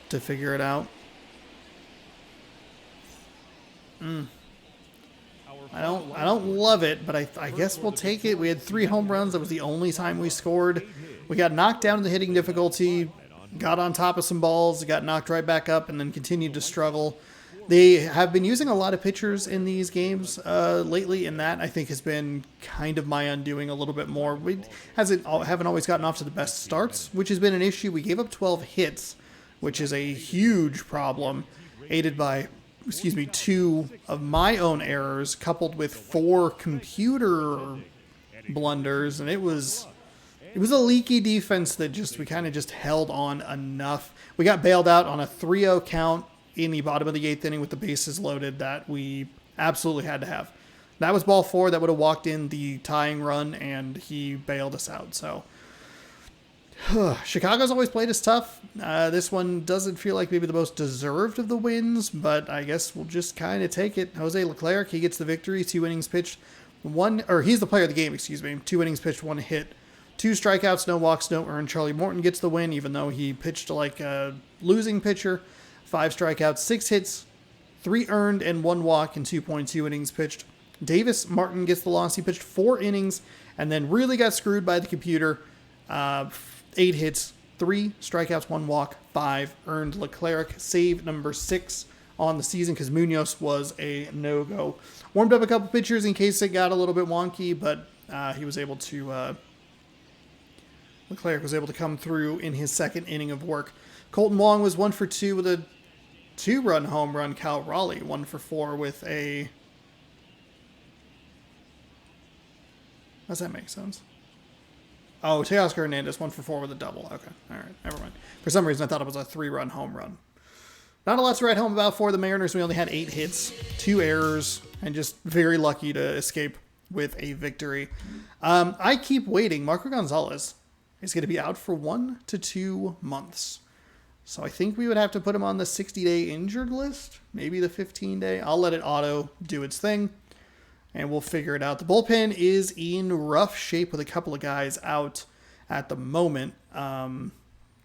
figure it out. I don't love it, but I guess we'll take it. We had 3 home runs. That was the only time we scored. We got knocked down in the hitting difficulty, got on top of some balls, got knocked right back up, and then continued to struggle. They have been using a lot of pitchers in these games lately, and that I think has been kind of my undoing a little bit more. We haven't always gotten off to the best starts, which has been an issue. We gave up 12 hits, which is a huge problem, aided by 2 of my own errors, coupled with 4 computer blunders, and it was a leaky defense that we kind of just held on enough. We got bailed out on a 3-0 count in the bottom of the 8th inning with the bases loaded that we absolutely had to have. That was ball 4 that would have walked in the tying run, and he bailed us out. So Chicago's always played us tough. This one doesn't feel like maybe the most deserved of the wins, but I guess we'll just kind of take it. Jose Leclerc, he gets the victory. 2 innings pitched, he's the player of the game, 2 innings pitched, 1 hit, 2 strikeouts, no walks, no earned. Charlie Morton gets the win, even though he pitched like a losing pitcher. 5 strikeouts, 6 hits, 3 earned, and 1 walk in 2.2 innings pitched. Davis Martin gets the loss. He pitched 4 innings and then really got screwed by the computer. 8 hits, 3 strikeouts, 1 walk, 5 earned. Leclerc save number 6 on the season because Munoz was a no-go. Warmed up a couple pitchers in case it got a little bit wonky, but he was able to... Leclerc was able to come through in his 2nd inning of work. Colton Wong was 1 for 2 with a 2-run home run. Cal Raleigh 1 for 4 with a... Does that make sense? Oh, Teoscar Hernandez 1 for 4 with a double. Okay, all right, never mind. For some reason, I thought it was a 3-run home run. Not a lot to write home about for the Mariners. We only had 8 hits, 2 errors, and just very lucky to escape with a victory. I keep waiting. Marco Gonzalez is going to be out for 1 to 2 months. So I think we would have to put him on the 60-day injured list, maybe the 15-day. I'll let it auto do its thing, and we'll figure it out. The bullpen is in rough shape with a couple of guys out at the moment, and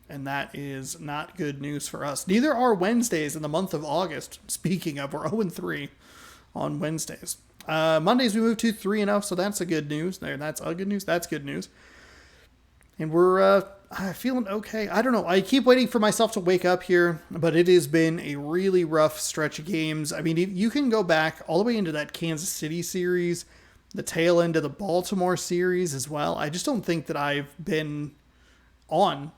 that is not good news for us. Neither are Wednesdays in the month of August. Speaking of, we're 0-3 on Wednesdays. Mondays we move to 3-0, so that's a good news. That's a good news. That's good news. And we're feeling okay. I don't know. I keep waiting for myself to wake up here, but it has been a really rough stretch of games. I mean, you can go back all the way into that Kansas City series, the tail end of the Baltimore series as well. I just don't think that I've been on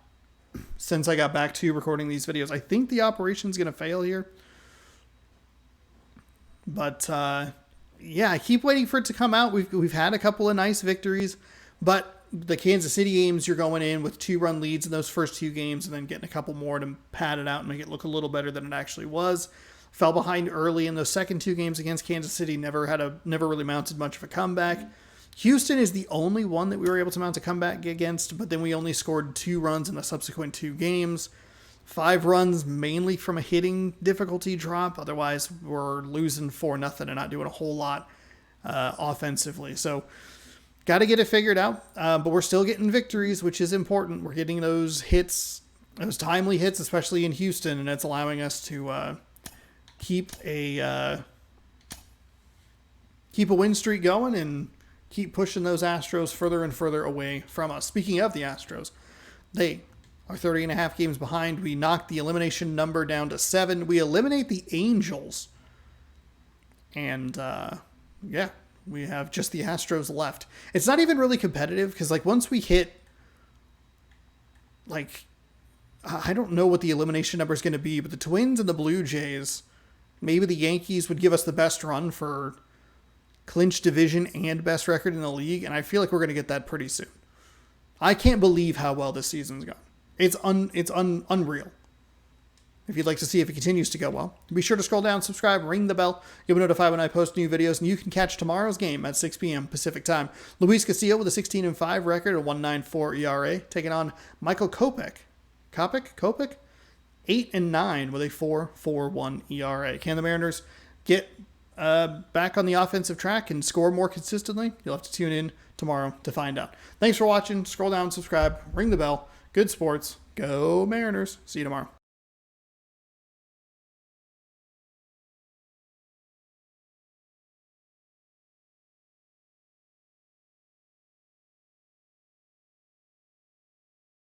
since I got back to recording these videos. I think the operation's going to fail here. But, yeah, I keep waiting for it to come out. We've had a couple of nice victories, but the Kansas City games, you're going in with 2-run leads in those first 2 games and then getting a couple more to pad it out and make it look a little better than it actually was. Fell behind early in those second 2 games against Kansas City. Never really mounted much of a comeback. Houston is the only one that we were able to mount a comeback against, but then we only scored 2 runs in the subsequent 2 games. 5 runs mainly from a hitting difficulty drop. Otherwise, we're losing 4-0 and not doing a whole lot offensively. So got to get it figured out. But we're still getting victories, which is important. We're getting those hits, those timely hits, especially in Houston, and it's allowing us to keep a win streak going and keep pushing those Astros further and further away from us. Speaking of the Astros, they are 30.5 games behind. We knocked the elimination number down to 7. We eliminate the Angels. And, we have just the Astros left. It's not even really competitive because, like, once we hit, like, I don't know what the elimination number is going to be, but the Twins and the Blue Jays, maybe the Yankees would give us the best run for clinch division and best record in the league, and I feel like we're going to get that pretty soon. I can't believe how well this season's gone. It's unreal. If you'd like to see if it continues to go well, be sure to scroll down, subscribe, ring the bell. You'll be notified when I post new videos, and you can catch tomorrow's game at 6 p.m. Pacific time. Luis Castillo with a 16-5 record, a 1.94 ERA, taking on Michael Kopech. Kopech? 8-9 with a 4.41 ERA. Can the Mariners get back on the offensive track and score more consistently? You'll have to tune in tomorrow to find out. Thanks for watching. Scroll down, subscribe, ring the bell. Good sports. Go Mariners. See you tomorrow.